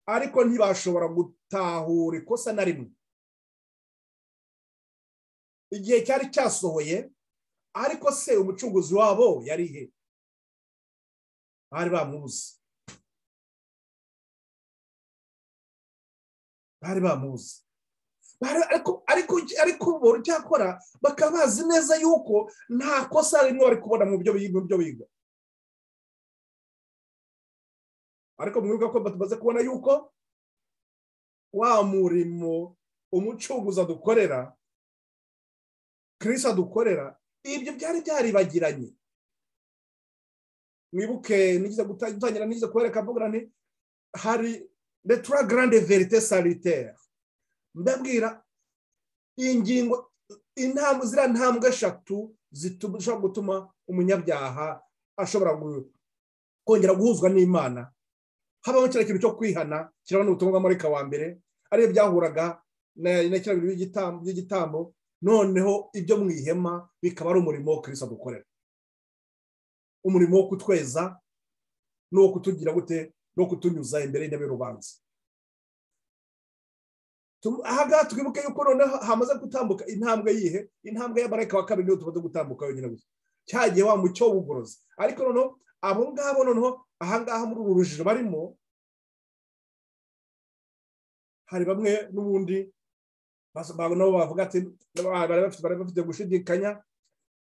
ariko ntibashobora gutahura ikosa na rimwe igihe cyari cyasohoye, ariko se umucunguzi wabo yari he? Bari bamubuze, ariko bo cyakora bakaba bazi neza yuko nta kosa rimwe bari kubona mu byo biga. Ariko mwibuka ko batumaze kubona yuko wa murimo umucunguzi adukorera, Kristo adukorera, ibyo byari byaribagiranye. Mwibuke nigize gutangira nigize kwereka mvuga nti hari les trois grandes vérités salutaires. Ndabwira ingingo ntambwe eshatu zishobora gutuma umunyabyaha ashobora kongera guhuzwa n'Imana. Habaho kiriya kintu cyo kwihana kirabona ubutumwa bwa Marika wa mbere, ariyo byahuraga na kiriya by'igitambo, noneho ibyo mu ihema bikaba ari umurimo wo Kristo adukorera, umurimo wo kutweza no kutugira gute no kutunyuza imbere y'intebe y'urubanza. Aha twibuke yuko noneho hamaze gutambuka intambwe yihe, intambwe y'Amarayika wa kabiri niyo tumaze gutambuka yonyine gusa, cyagiye wa mucyo w'ubugorozi. Ariko noneho abo ngabo noneho ahangaha muri uru rujijo barimo, hari bamwe n'ubundi nabo bavuga ati bari bafite gushidikanya,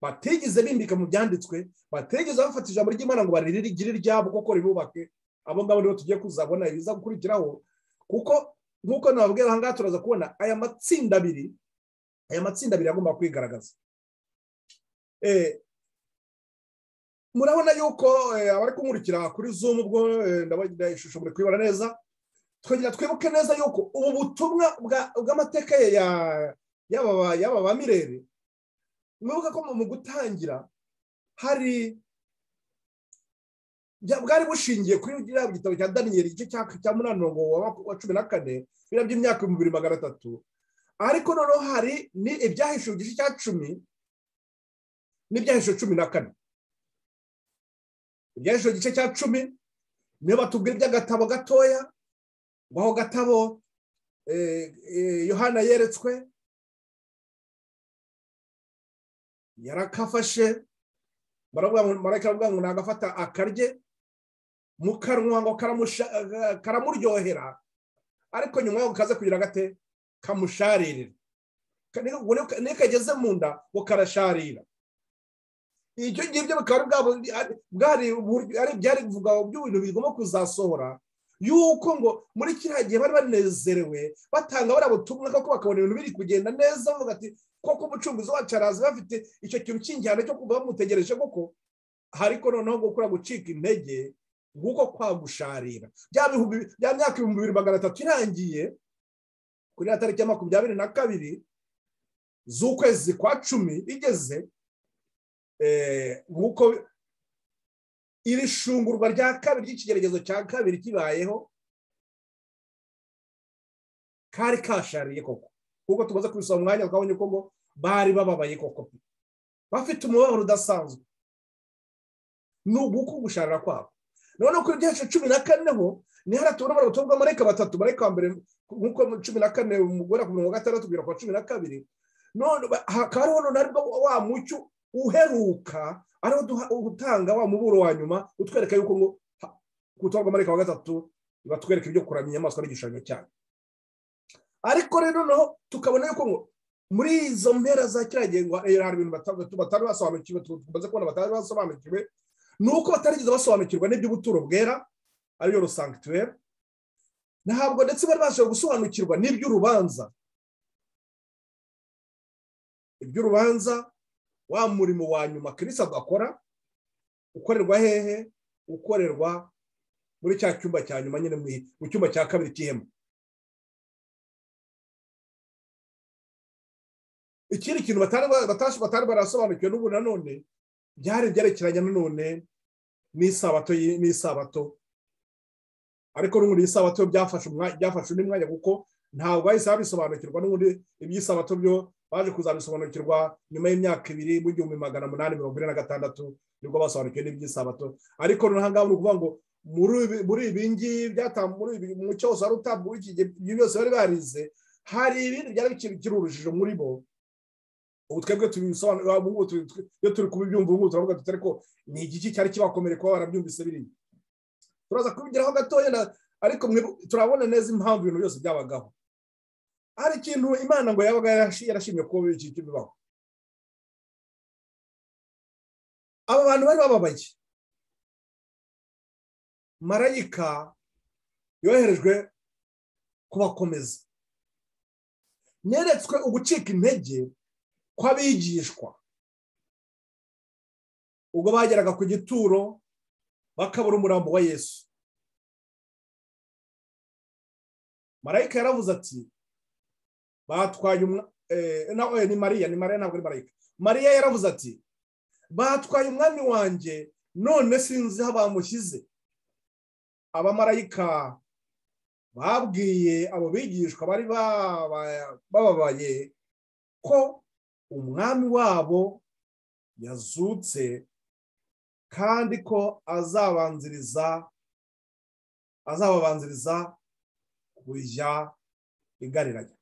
batigeze bindika mu byanditswe, batigeze bafata ijambo ry'Imana ngo baririgire ryabo koko ribubake. Abo ngabo nibo tugiye kuzabona ibiza gukurikiraho, kuko nkuko nababwira ahangaha turaza kubona aya matsinda abiri agomba kwigaragaza. Murabona yuko abari kumurikira kuri Zoom ubwo ndabona ishusho muri kwibara neza, twongera twibuke neza yuko ubu butumwa bw'amateka y'aba bamirere, mwibuka ko mu gutangira hari bwari bushingiye kuri igitabo cya Daniyeli igice cya 8:14 bira by'imyaka 2300. Ariko noneho hari ni ibyahishuwe igice cya 10 n'ibyahishuwe 14. Ibyahishuwe igice cya 10 niyo batubwira iby'agatabo gatoya, aho gatabo Yohana yeretswe, yarakafashe, Marayika aravuga ngo nagafata akarye mu kanwa ngo karamuryohera, ariko nyuma yo kaza kugira gate kamusharirira, nikageze mu nda ngo karasharira. Icyo ngibyo bikaba byari kuvuga by'ibintu bigomba kuzasohora, yuko ngo muri kiriya gihe bari banezerewe batanga bari butumwa koko bakabona ibintu biri kugenda neza, bavuga ati koko umucunguzi wacu arazi, bafite icyo kintu cy'injyana cyo kuba bamutegereje koko. Ariko noneho gukura gucika intege nguko kwagusharira bya myaka 2300 irangiye kuri ya tariki ya 22 z'ukwezi kwa 10 igeze, nguko iri shungurwa rya kabiri ry'ikigeragezo cya kabiri kibayeho, kari kashariye koko. Kuko tumaze kubisoma umwanya twabonye ko ngo bari bababaye koko, bafite umubabaro udasanzwe n'uguko gusharira kwabo. None kuri byacu 14 ho ni haratubona barabutumwa Marayika batatu, Marayika wa mbere nkuko 14 umugore ku 6 tubwira kwa 12. None hakariho narwo wa mucyo uheruka ariho gutanga wa muburo wa nyuma utwereka yuko ngo gutorwa Marayika wa gatatu batwereka ibyo kuramya inyamaswa n'igishushanyo cyane. Ariko rero noneho tukabona yuko ngo muri izo mpera za kiragengwa hari ibintu batari basobanukiwe, tumaze kubona batari basobanukiwe, nuko batarigeze basobanukirwa n'iby'ubuturo bwera ariyo le sanctuaire, ntabwo ndetse bari bashobora gusobanukirwa n'iby'urubanza. Iby'urubanza wa murimo wa nyuma Kristo agakora, ukorerwa hehe? Ukorerwa muri cya cyumba cya nyuma nyine mu cyumba cya kabiri cy'ihema. Ikindi kintu batari barasobanukiwe n'ubu nanone byari byerekeranye nanone n'isabato. Ariko n'ubundi isabato byafashe n'umwanya kuko ntabwo bahise babisobanukirwa. N'ubundi iby'isabato byo baje kuzabisobanukirwa nyuma y'imyaka 2 mu 1846 nibwo basobanukiwe n'iby'isabato. Ariko noneho ngaho ukuvuga ngo muri ibi ngibi byatambuye mu cyose ari utambuye iki gihe byose bari barize hari ibintu byari kirurujije muri bo ubu twebwe tubisobanura iyo turi kubibyumva ubu turavuga tutari ko ni igiki cyari kibakomere kuba barabyumvise biriya turaza kubigeraho gatoya ariko turabona neza impamvu ibintu byose byabagaho hari ikintu Imana ngo yabaga yarashimye ko iki kibaho aba bantu bari bababaye marayika yoherejwe kubakomeza nyeretswe ugucika intege kw'abigishwa ubwo bageraga ku gituro bakabura umurambo wa Yesu marayika yaravuze ati batwaye ni Mariya ntabwo ari marayika Mariya yaravuze ati batwaye umwami wanjye none sinzi aho bamushyize abamarayika babwiye abo bigishwa bari bababaye ko umwami wabo yazutse kandi ko azababanziriza kujya i Galilaya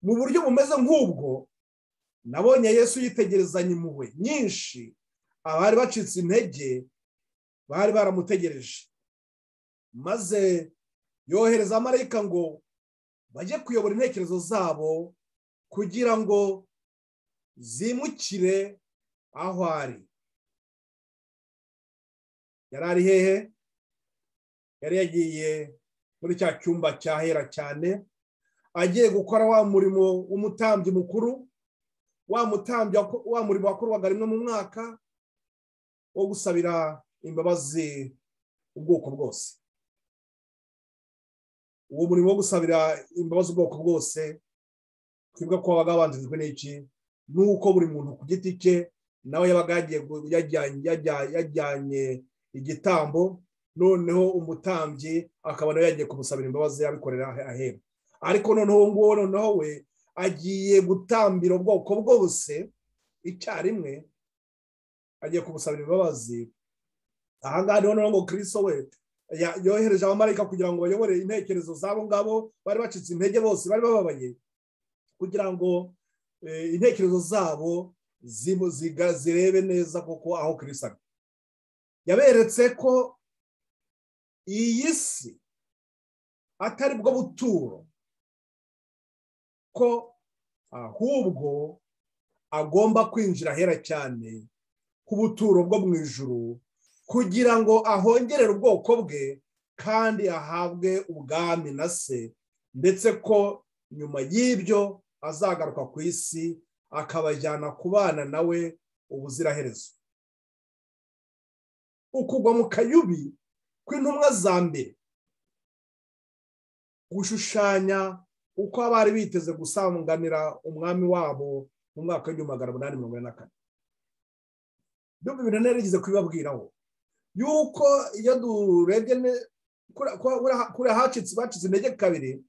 mu buryo bumeze nk'ubwo nabonye Yesu yitegerezanya impuhwe nyinshi abari bacitse intege bari baramutegereje maze yohereza amarayika ngo bajye kuyobora intekerezo zabo kugira ngo zimukire aho ari yari hehe yari yagiye muri cya cyumba cyahera cyane agiye gukora wa murimo w'umutambyi mukuru wa murimo wakorwaga rimwe mu mwaka wo gusabira imbabazi ubwoko bwose uwo murimo wo gusabira imbabazi ubwoko bwose twibwa ko wabaga wabanzirijwe n'iki nuko buri muntu ku giti cye nawe yabaga yajyanye igitambo noneho umutambyi akaba nawe yagiye kumusabira imbabazi yabikorera ahera ariko noneho we agiye gutambira ubwoko bwose icyarimwe agiye kumusabira imbabazi ahangaha niho ngo Kristo we yohereje abamarayika kugira ngo bayobore intekerezo zabo ngabo bari bacitse intege bose bari bababaye kugira ngo intekerezo zabo zirebe neza koko aho Kristo ari yaberetse ko iyi si atari bwo buturo ko ahubwo agomba kwinjira ahera cyane ku buturo bwo mu ijuru kugira ngo ahongerere ubwoko bwe kandi ahabwe ubwami na se ndetse ko nyuma y'ibyo azagaruka ku isi akabajyana kubana nawe ubuziraherezo ukugwa mu kayubi kw'intumwa za mbere gushushanya uko abari biteze gusanganira umwami wabo mu mwaka w'1844 ndumva ibintu narigize kubibabwiraho yuko iyo durebye kuri bacitse intege kabiri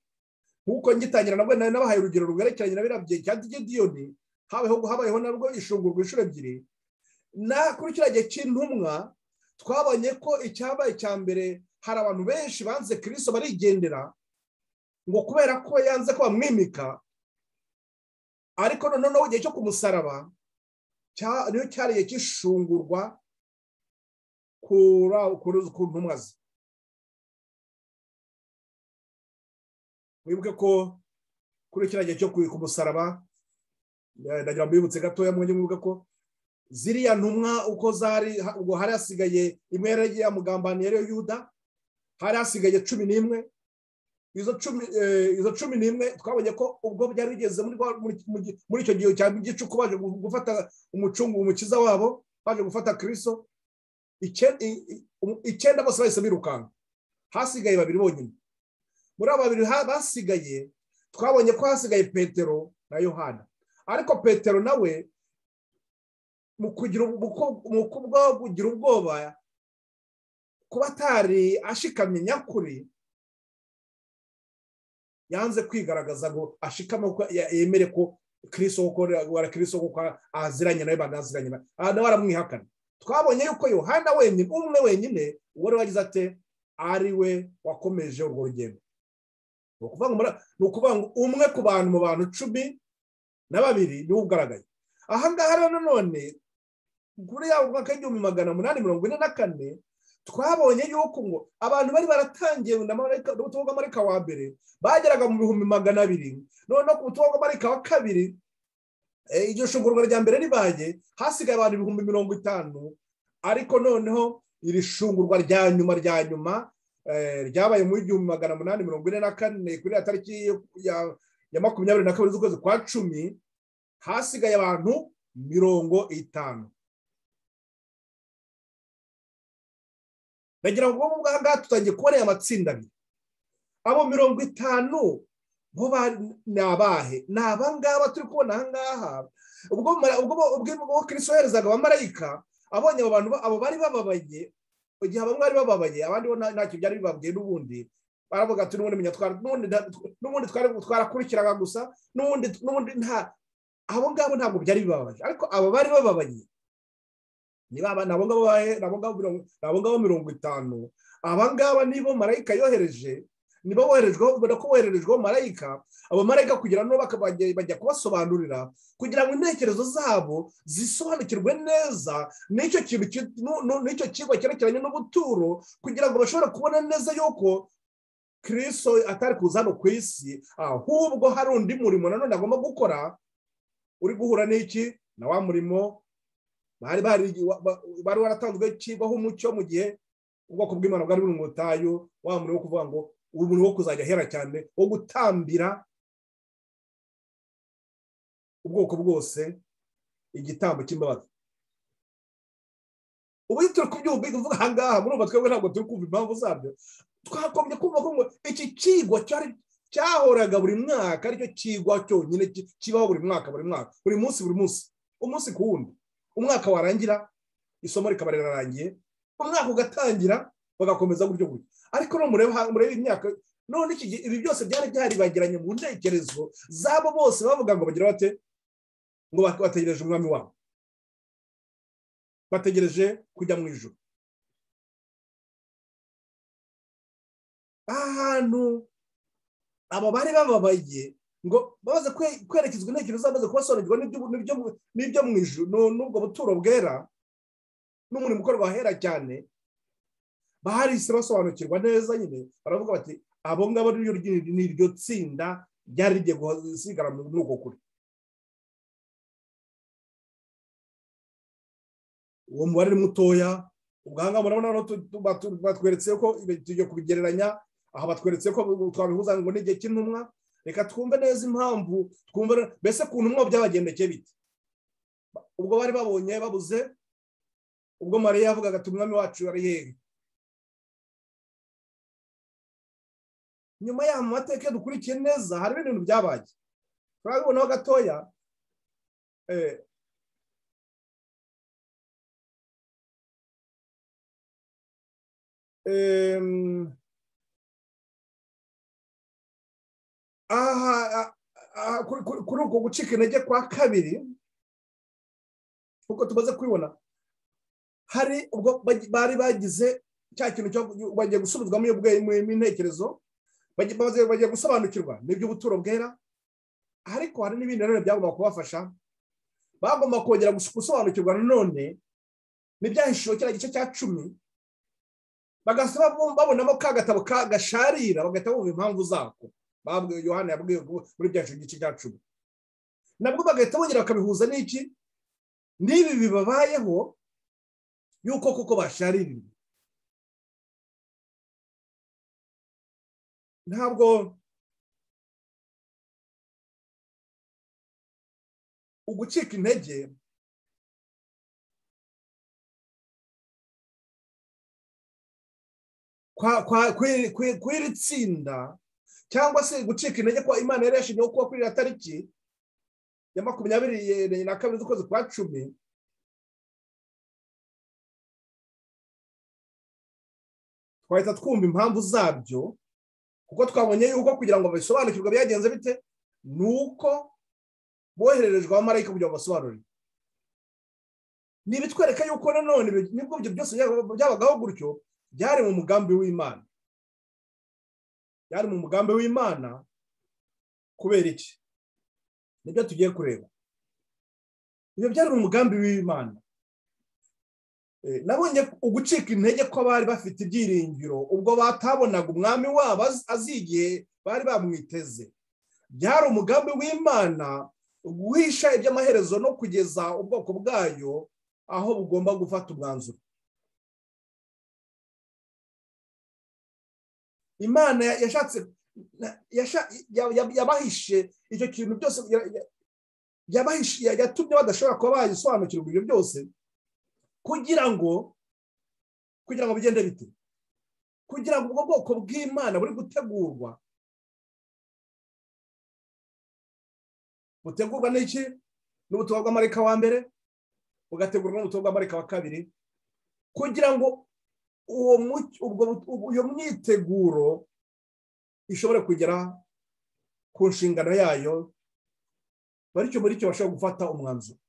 nkuko ngitangira nabwo nabahaye urugero rwerekeranye na birabye cya Gideyoni habayeho narwo ishungurwa inshuro ebyiri na kuri kiriya gihe cy'intumwa twabonye ko icyabaye cya mbere hari abantu benshi banze Kristo barigendera ngo kubera ko yanze ko bamwimika ariko noneho igihe cyo kumusaraba niyo cyariye kishungurwa ku ntumwa ze wibuke ko kuri kiriya gihe cyo kumusaraba ndagira ngo mbibutse gatoya mwibuke ko ziriya ntumwa uko zari ubwo hari hasigaye imwe yari yamugambaniye rero Yuda hari hasigaye 11 izo 11 twabonye ko ubwo byari bigeze muri icyo gihe cya gicuku baje gufata umukiza wabo baje gufata Kristo icyenda bose bahise birukanka hasigaye babiri bonyine muri abo babiri basigaye twabonye ko hasigaye Petero na Yohana ariko Petero nawe mu kugira ubwoba kuba atari ashikamye nyakuri yanze kwigaragaza ngo ashikame ko yemere ko Kristo kuko aziranye nawe banaziranye nawe aramwihakana. Twabonye yuko Yohana umwe wenyine wari wagize ate ari we wakomeje urwo rugendo. Ni ukuvuga ngo umwe ku bantu mu bantu 12 niwe ugaragaye. Aha ngaha rero none kuri ya mwaka w'igihumbi 844 twabonye yuko ngo abantu bari baratangiye ubutumwa bw'Amarika wa mbere bageraga mu 200,000, none ku butumwa bw'Amarika wa kabiri iryo shungurwa rya mbere ribaye hasigaye abantu 50,000, ariko noneho iri shungurwa rya nyuma ryabaye mu 844 kuri tariki ya 22 z'ukwezi kwa 10 hasigaye abantu 50. Nagira ngo ubwo ngaha tutangiye kubona amatsinda abiri. Abo 50 bo ni abahe? Ni abangaba turi kubona aha ngaha. Ubwo Kristo yerezaga abamarayika abonye abo bantu abo bari bababaye, igihe bamwe bari bababaye abandi bo ntacyo byari bibabwiye n'ubundi baravuga ati n'ubundi twarakurikiraga gusa n'ubundi nta abo ngabo ntabwo byari bibabaje, ariko abo bari bababaye nabo ngabo 50. Abangaba nibo marayika yohereje, nibo boherejweho marayika. Abo marayika kugira ngo bajya kubasobanurira kugira ngo intekerezo zabo zisobanukirwe neza n'icyo kigo cyerekeranye n'ubuturo, kugira ngo bashobore kubona neza yuko Kristo atari kuza no ku isi, ahubwo hari undi murimo nanone agomba gukora uri guhura n'iki na wa murimo bari waratanzwe kibaho umucyo mu gihe ubwoko bw'Imana bwari buri mu butayu, wa murimo wo kuvuga ngo umuntu wo kuzajya hera cyane wo gutambira ubwoko bwose igitambo cy'imbabazi. Ubu turi kuvuga aha ngaha murumva twebwe ntabwo turi kumva impamvu zabyo. Twakomeje kumva ko iki kigo cyahoraga buri mwaka, aricyo kigwa cyonyine kibaho buri mwaka buri munsi umunsi ku wundi. Umwaka warangira isomo rikaba rirarangiye, umwaka ugatangira bagakomeza gutyo. Ariko no murebe imyaka none ibi byose byari bagiranye mu ntekerezo zabo bose bavuga ngo bagira bate ngo bategereje umwami wabo, bategereje kujya mu ijuru. Ahantu abo bari bababaye ngo baze kwerekezwa intekerezo zabo, baze kubasobanukirwa n'ibyo mu ijuru n'ubwo buturo bwera n'umurimo ukorwa ahera cyane. Bahise basobanukirwa neza nyine, baravuga bati abo ngabo n'iryo tsinda ryari rigiye gusigara muri uko kuri. Uwo mubare mutoya ubwanga murabona batweretse ko tugiye kubigereranya, aho batweretse ko twabihuza ngo n'igihe cy'intumwa. Reka twumve neza impamvu, twumve mbese ku ntumwa byabagendekeye bite ubwo bari babonye babuze, ubwo Mariya yavugaga ati umwami wacu ari hehe. Nyuma y'aho mateka dukurikiye neza hari ibintu byabaye, turabibonaho gatoya. Kuri uko gucika intege kwa kabiri uko tumaze kubibona, hari ubwo bari bagize cya kintu cyo bagiye gusubizwamo mu intekerezo, bagiye gusobanukirwa n'iby'ubuturo bwera. Ariko hari n'ibindi nanone byagomba kubafasha, bagomba kongera gusobanukirwa nanone n'ibyahishuwe kiriya gice cya 10, bagasaba babonamo ka gatabo gasharira, bagahita bumva impamvu zako Yohana yabwiye muri byacu igice cya 10, nabwo bagahita bongera bakabihuza n'iki n'ibi bibabayeho yuko koko bashaririwe. Ntabwo ugucika intege kw'iri tsinda cyangwa se gucika intege kwa Imana yari yashimye kuba kuri tariki ya 22 z'ukwezi kwa 10, twahita twumva impamvu zabyo, kuko twabonye yuko kugira ngo bisobanukirwe byagenze bite nuko bohererejwe abamarayika kugira ngo basobanurire. Nibitwereka yuko nanone nibwo ibyo byose byabagaho gutyo, byari mu mugambi w'Imana. Byari mu mugambi w'Imana kubera iki? Nibyo tugiye kureba. Ibyo byari mu mugambi w'Imana. Nabonye ugucika intege ko bari bafite ibyiringiro ubwo batabonaga umwami wabo azigiye bari bamwiteze. Byari umugambi w'Imana guhisha iby'amaherezo no kugeza ubwoko bwayo aho bugomba gufata umwanzuro. Imana yashatse yabahishe icyo kintu byose, yabahishe, yatumye badashobora kuba bayisobanukirwa ibyo byose kugira ngo bigende bite, kugira ngo ubwo bwoko bw'Imana buri gutegurwa butegurwa n'iki? N'ubutumwa bw'amarayika wa mbere, bugategurwa n'ubutumwa bw'amarayika wa kabiri, kugira ngo iyo myiteguro ishobore kugera ku nshingano yayo, baricyo muri cyo bashobora gufata umwanzuro.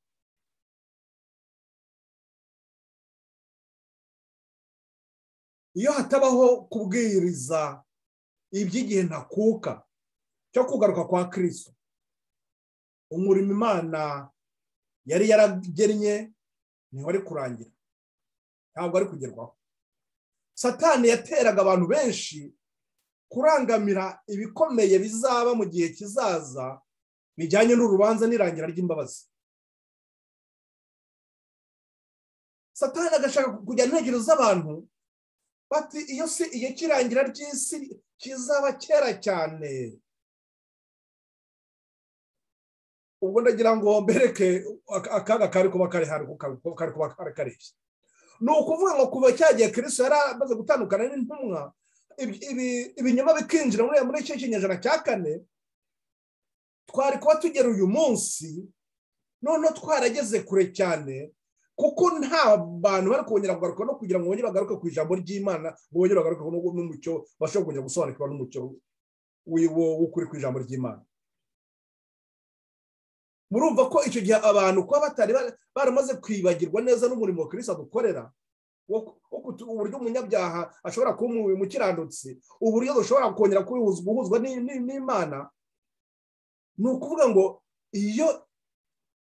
Iyo hatabaho kubwiriza iby'igihe ntakuka cyo kugaruka kwa Kristo, umurimo Imana yari yaragennye ntiwari kurangira, ntabwo ari kugerwaho. Satani yateraga abantu benshi kurangamira ibikomeye bizaba mu gihe kizaza bijyanye n'urubanza n'irangira ry'imbabazi. Satani agashaka kujya intekerezo z'abantu bati iyo si igihe cy'irangira ry'isi kizaba kera cyane. Ubwo ndagira ngo mbereke akaga kari kuba kari kuba kareshya. Ni ukuvuga ngo kuva cyagiye Kristo yari amaze gutandukana n'intumwa, ibinyoma bikinjira muri icyo kinyejana cya kane, twari kuba tugera uyu munsi noneho twarageze kure cyane, kuko nta bantu bari kongera kugaruka no kugira ngo bongere bagaruke ku ijambo ry'Imana, ngo bongere bagaruke n'umucyo, bashobora kongera gusobanukirwa n'umucyo w'ukuri ku ijambo ry'Imana. Murumva ko icyo gihe abantu kuba batari baramaze kwibagirwa neza n'umurimo Kristo adukorera, uburyo umunyabyaha ashobora kuba umukiranutsi, uburyo dushobora kongera guhuzwa n'Imana. Ni ukuvuga ngo iyo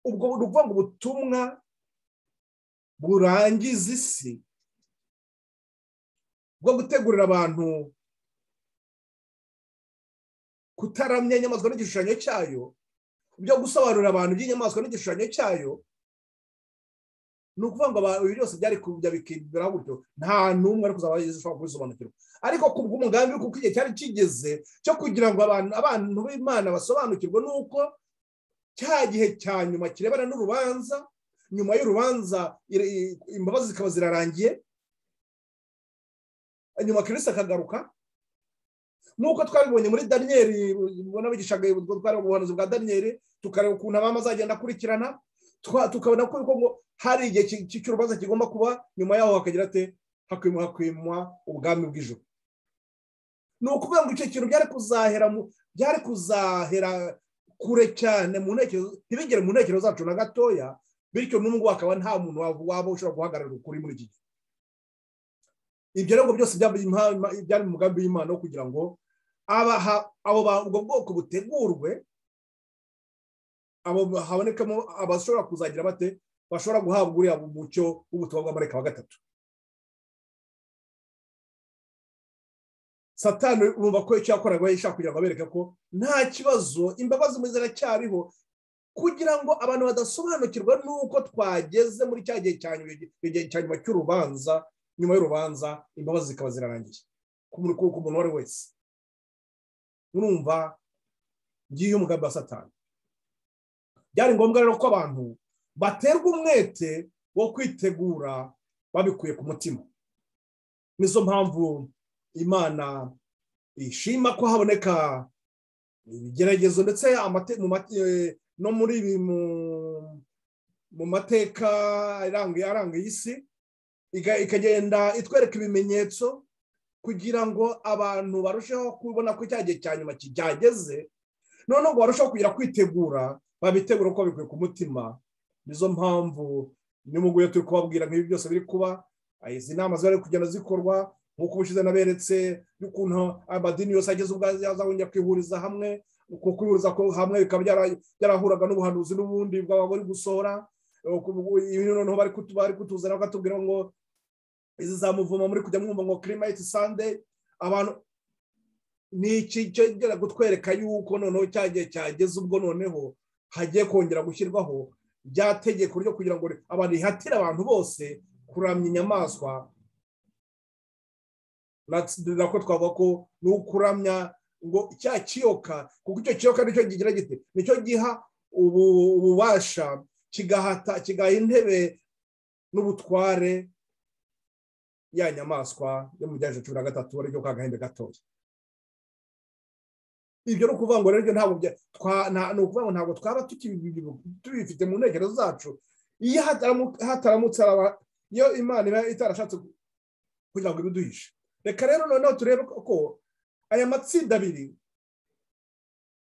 ubwo ngo ubutumwa burangiza isi bwo gutegurira abantu kutaramya inyamaswa n'igishushanyo cyayo, byo gusobanurira abantu by'inyamaswa n'igishushanyo cyayo, ni ukuvuga ngo ibi byose byari kujya bikibwira gutyo, nta n'umwe ari kuzaba yishobora kubisobanukirwa. Ariko kubw'umugambi kuko igihe cyari kigeze cyo kugira ngo abantu b'Imana basobanukirwe, nuko cya gihe cya nyuma kirebana n'urubanza, nyuma y'urubanza imbabazi zikaba zirarangiye, nyuma Kristo akagaruka. Nuko twabibonye muri Daniyeli, ubona bigishaga twari ubuhanuzi bwa Daniyeli, tukareba ukuntu abama azagenda akurikirana, tukabona ko ngo hari igihe cy'urubanza kigomba kuba, nyuma yaho hakagira ate hakwimwa ubwami bw'ijuru. Ni ukuvuga ngo icyo kintu byari kuzahera kure cyane mu ntekerezo, ntibigere mu ntekerezo zacu na gatoya, bityo n'ubwo akaba nta muntu waba ushobora guhagarara ukuri muri iki gihe. Ibyo rero byose byari mu mugambi w'Imana wo kugira ngo ubwo bwoko butegurwe, habonekamo abashobora kuzagira bate, bashobora guhabwa uriya mucyo w'ubutumwa bw'amarayika wa gatatu. Satani urumva ko icyo yakoraga yashaka kugira ngo abereke ko nta kibazo, imbabazi mu ziracyariho, kugira ngo abantu badasobanukirwa nuko twageze muri cya gihe cya nyuma cy'urubanza. Nyuma y'urubanza imbabazi zikaba zirarangiye ku muntu uwo ari wese. Urumva ngiye umugambi wa Satani. Byari ngombwa rero ko abantu baterwa umwete wo kwitegura babikuye ku mutima. Nizo mpamvu Imana ishima ko haboneka ibigeragezo, ndetse no muri ibi mu mateka aranga isi, ikagenda itwereka ibimenyetso kugira ngo abantu barusheho kubona ko cya gihe cya nyuma cyageze, noneho ngo barusheho kugira kwitegura, babitegura uko bikwiye ku mutima. Nizo mpamvu nimuguye turi kubabwira nk'ibi byose biri kuba, izi nama zari kugenda zikorwa nk'uko ubushize naberetse y'ukuntu amadini yose ageze ubwo yazongera kwihuriza hamwe, uko kwihuriza hamwe bikaba byarahuraga n'ubuhanuzi n'ubundi bwaba bari gusohora. Noneho bari kutuzana bakatubwira ngo izi zamuvuma muri kujya mwumva ngo climate Sunday. Abantu ni iki cyongera gutwereka yuko noneho cyagiye cyageze ubwo noneho hagiye kongera gushyirwaho byategeko ryo kugira ngo abantu ihatire abantu bose kuramya inyamaswa. Nako twavuga ko ni ukuramya ngo cya kiyoka, kuko icyo kiyoka nicyo kigira gite, nicyo giha ububasha, kigaha intebe n'ubutware ya nyamaswa yo mu byaje 13 ari ryo kagahembe gatoya. Ibyo no kuvuga ngo rero ntabwo no kuvuga ngo ntabwo twaba tubifite mu ntekerezo zacu iyo hataramutse iyo Imana iba itarashatse kugira ngo ibiduhishe. Reka rero noneho turebe ko aya matsinda abiri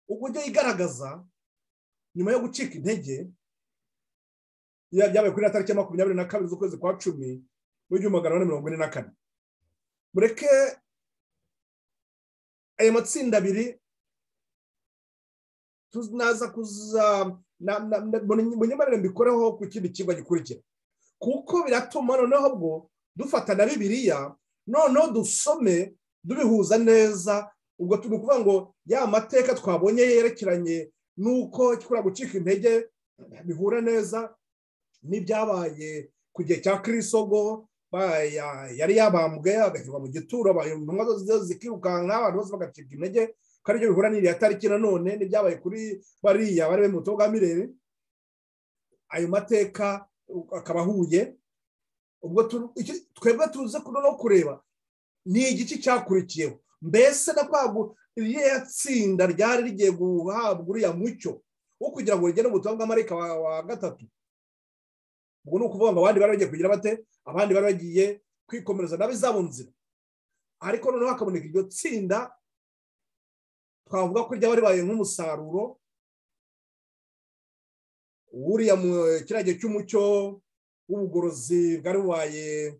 uburyo yigaragaza nyuma yo gucika intege byabaye kuri tariki 22 z'ukwezi kwa 10 mu 1944. Mureke aya matsinda abiri tunaza kuza munyemerere mbikoreho ku kindi kigo gikurikira, kuko biratuma noneho bwo dufata na Bibiliya noneho dusome dubihuza neza. Ubwo turi kuvuga ngo ya mateka twabonye yerekeranye nuko kikura gucika intege bihura neza n'ibyabaye ku gihe cya Kristo yari yabambwe agashyirwa mu gituro, intumwa zikirukanka abantu bose bagacika intege, kandi ibyo bihura n'iriya tariki nanone n'ibyabaye kuri bariya bari mu bwa Mirere. Ayo mateka akaba ahuye. Ubwo twebwe tuze no kureba ni igiki cyakurikiyeho, mbese na kwagu iriya tsinda ryari rigiye guhabwa uriya mucyo wo kugira ngo rigene mu butumwa bw'Amarika wa gatatu. Ubwo ni ukuvuga ngo abandi bari bagiye kugira bate, abandi bari bagiye kwikomereza n'abizabo nzira, ariko noneho hakaboneka iryo tsinda twavuga ko ryaba ribaye nk'umusaruro uriya kiriya gihe cy'umucyo w'ubugorozi bwari bubaye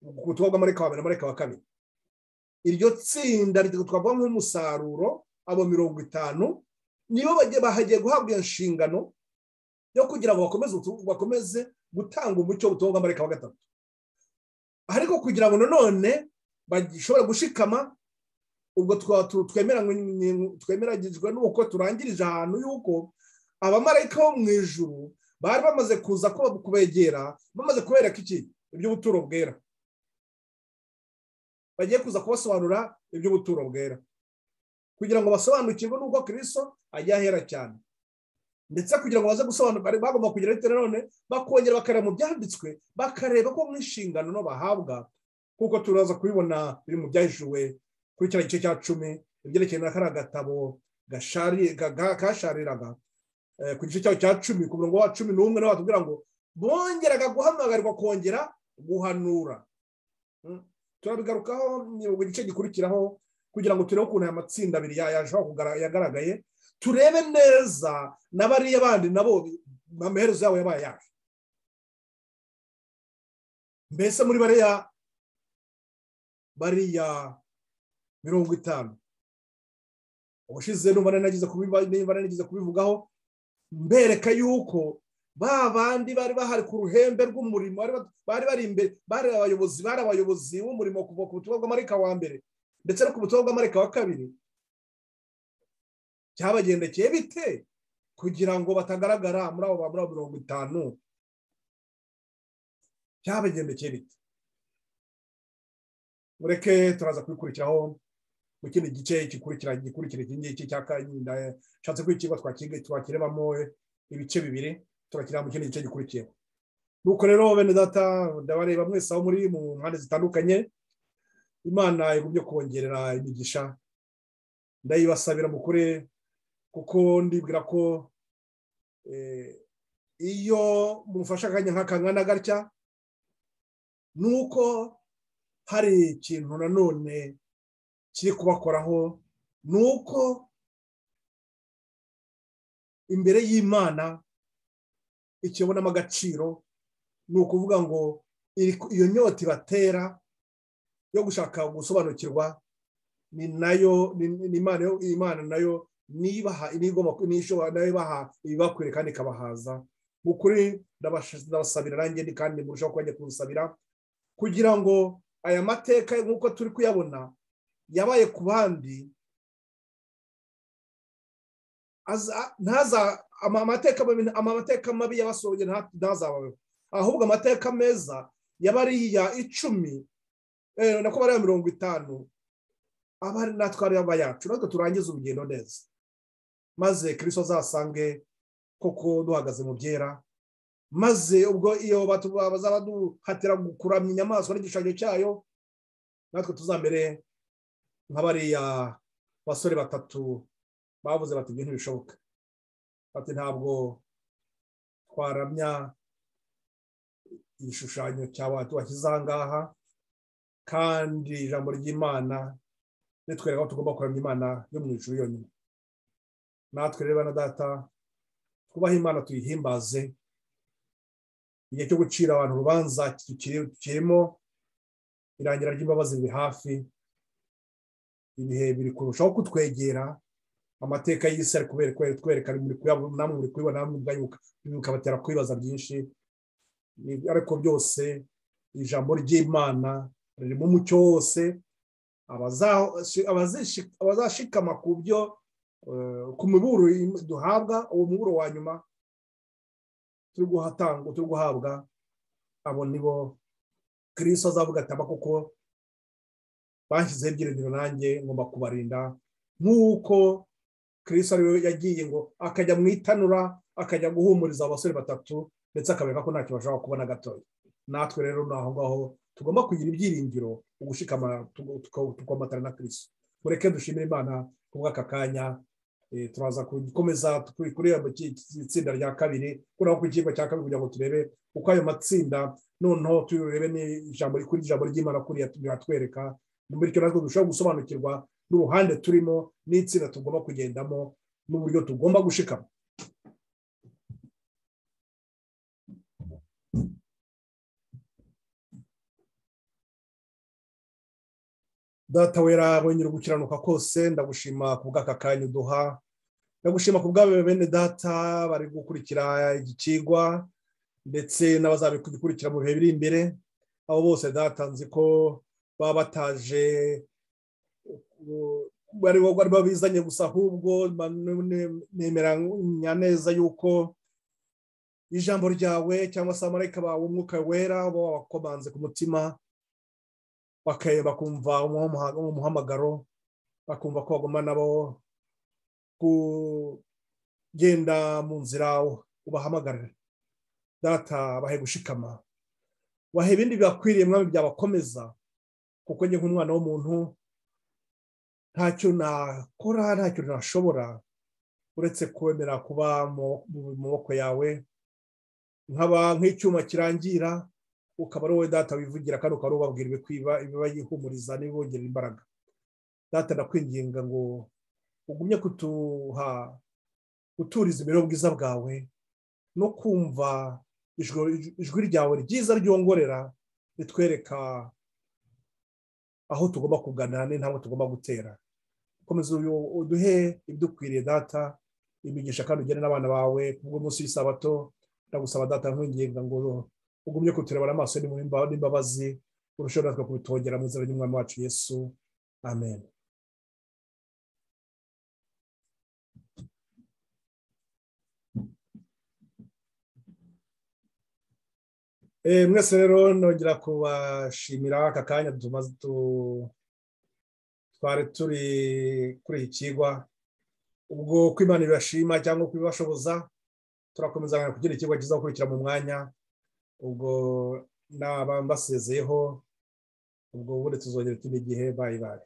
ku butumwa bw'Amarika wa mbere n'Amarika wa kabiri. Iryo tsinda twavuga nk'umusaruro abo 50 nibo bahagiye guhabwa iyo nshingano yo kugira ngo bakomeze gutanga umucyo w'ubutumwa bw'Amarika wa gatatu. Ariko kugira ngo none bagishobora gushikama, ubwo twemeragijwe n'uko turangirije ahantu yuko abamarayika bo mu ijuru bari bamaze kuza kubegera, bamaze kubereka iki iby'ubuturo bwera, bagiye kuza kubasobanurira iby'ubuturo bwera kugira ngo basobanukirwe n'uko Kristo ajya ahera cyane, ndetse kugira ngo baze gusobanukirwa bagomba kugira none bakongera bakareba mu byanditswe, bakareba ko mw'inshingano no bahabwa, kuko turaza kubibona biri mu byahishuwe kuri cya gice cya 10 ibyerekeye na kara gatabo kashariraga ku gice cya 10 ku murongo wa 11 no batubwira ngo bongeraga guhamagarirwa kongera guhanura. Turabigarukaho mu gice gikurikiraho kugira ngo turebe ukuntu aya matsinda abiri yagaragaye, turebe neza n'abariya bandi nabo amaherezo yabo yabaye yaje. Mbese muri bariya 50 ubushize numva nagize kubivugaho mbereka yuko bandi bari bahari ku ruhembe rw'umurimo, bari imbere, bari abayobozi b'umurimo kuva ku butumwa bw'Amarika wa mbere ndetse no ku butumwa bw'Amarika wa kabiri. Cyabagendekeye bite kugira ngo batagaragara muri abo 50? Cyabagendekeye bite? Mureke turaza kubikurikiraho mu kindi gice gikurikira iki cya kanyinda. Nshatse kwikirwa twakirebamo ibice bibiri, turakira mu kindi gice gikurikiyeho. Nuko rero bene data ndabareba mwese aho muri mu mpande zitandukanye, Imana igumye kongerera imigisha, ndayibasabira mukure, kuko ndibwira ko iyo mufasha akanya nk'akangana gatya nuko hari ikintu nanone kiri kubakoraho, nuko imbere y'Imana ikibonamo agaciro, ni ukuvuga ngo iyo nyota ibatera yo gushaka gusobanukirwa ni nayo Imana nayo nibaha nishobora nayo baha ibibakwiriye kandi ikabahaza. Mukuri ndabasabira nanjye kandi murushaho kwajya kunsabira kugira ngo aya mateka nk'uko turi kuyabona yabaye ku bandi amateka mabi yabasohoye ntazababeho, ahubwo amateka meza yabariya 10 nako bari 50 abari natwe ari abayacu, natwe turangiza urugendo neza, maze Kristo azasange koko duhagaze mu byera, maze ubwo iyo bazaba duhatira kuramya inyamaswa n'igishushanyo cyayo, natwe tuzambere nk'abariya basore 3 bavuze bati ibintu bishoboka, bati ntabwo twaramya igishushanyo cyawe twakizangaha, kandi ijambo ry'Imana nitwereka ko tugomba kuramya Imana yo mu ijuru yonyine. Natwe rero na data kubaha Imana tuyihimbaze, igihe cyo gucira abantu urubanza kirimo, irangira ry'imbabazi biri hafi, ibihe biri kurushaho kutwegera, amateka y'isi ari kwereka namwe muri kubibona, bikabatera kwibaza byinshi, ariko byose ijambo ry'Imana riri mu mucyo wose, abazashikama ku byo ku miburo duhabwa, uwo muburo wa nyuma turi guhabwa, abo nibo Kristo azavuga ati kuko banshyizeho ibyiringiro nanjye ngomba kubarinda, nk'uko Kristo ariwe yagiye ngo akajya mu itanura akajya guhumuriza abasore 3 ndetse akabereka ko ntacyo bashobora kubona gatoya. Natwe rero naho ngaho tugomba kugira ibyiringiro, ugushikama tukomatana na Kristo. Mureke dushimire Imana kubw'aka kanya. Turaza gukomeza kureba itsinda rya 2 kuraho ku kigo cya 2 kugira ngo turebe uko ayo matsinda noneho turebe n'ijambo ry'Imana kuri yatwereka, bityo natwe dushobora gusobanukirwa n'uruhande turimo n'itsinda tugomba kugendamo n'uburyo tugomba gushikama. Data wera bonyine gukiranuka kose, ndagushima kubw'aka kanya uduha, ndagushima kubw'abe bene data bari gukurikira igikigwa ndetse n'abazabikurikira mu bihe biri imbere. Abo bose data nzi ko baba bataje bari babizanye gusa, ahubwo nemeranya neza yuko ijambo ryawe cyangwa se amarayika bawe umwuka wera bo wakomanze ku mutima, bakumva umuhamagaro, bakumva ko bagomba nabo kugenda mu nzira ubahamagarira. Data bahe gushikama, bahe ibindi bibakwiriye mwami byabakomeza, kuko njye nk'umwana w'umuntu ntacyo nakora, ntacyo nashobora uretse kwemera kuba mu maboko yawe, nkaba nk'icyuma kirangira, ukaba ari wowe data wivugira kandi ukaba ubabwira ibiba yihumuriza n'ibongerera imbaraga. Data ndakwinginga ngo ugumye guturiza imibero bwiza bwawe no kumva ijwi ryawe ryiza ryongorera ritwereka aho tugomba kugana n'intambwe tugomba gutera. Komeza uduhe ibidukwiriye data, imigisha kandi ugene n'abana bawe kubwo munsi w'isabato. Ndagusaba data nkwinginga ngo ugumye kuturebana amaso n'imbabazi, urushaho natwe kubitongera mu izina ry'umwami wacu Yesu, amen. Mwese rero nongera kubashimira aka kanya twari turi kuri iki kigwa. Ubwo ko Imana ibashima cyangwa kubibashoboza, turakomeza kugira ikigwa kiza gukurikira mu mwanya. Ubwo naba mbasezeyeho, ubwo ubundi tuzongera ikindi gihe. Bye bye.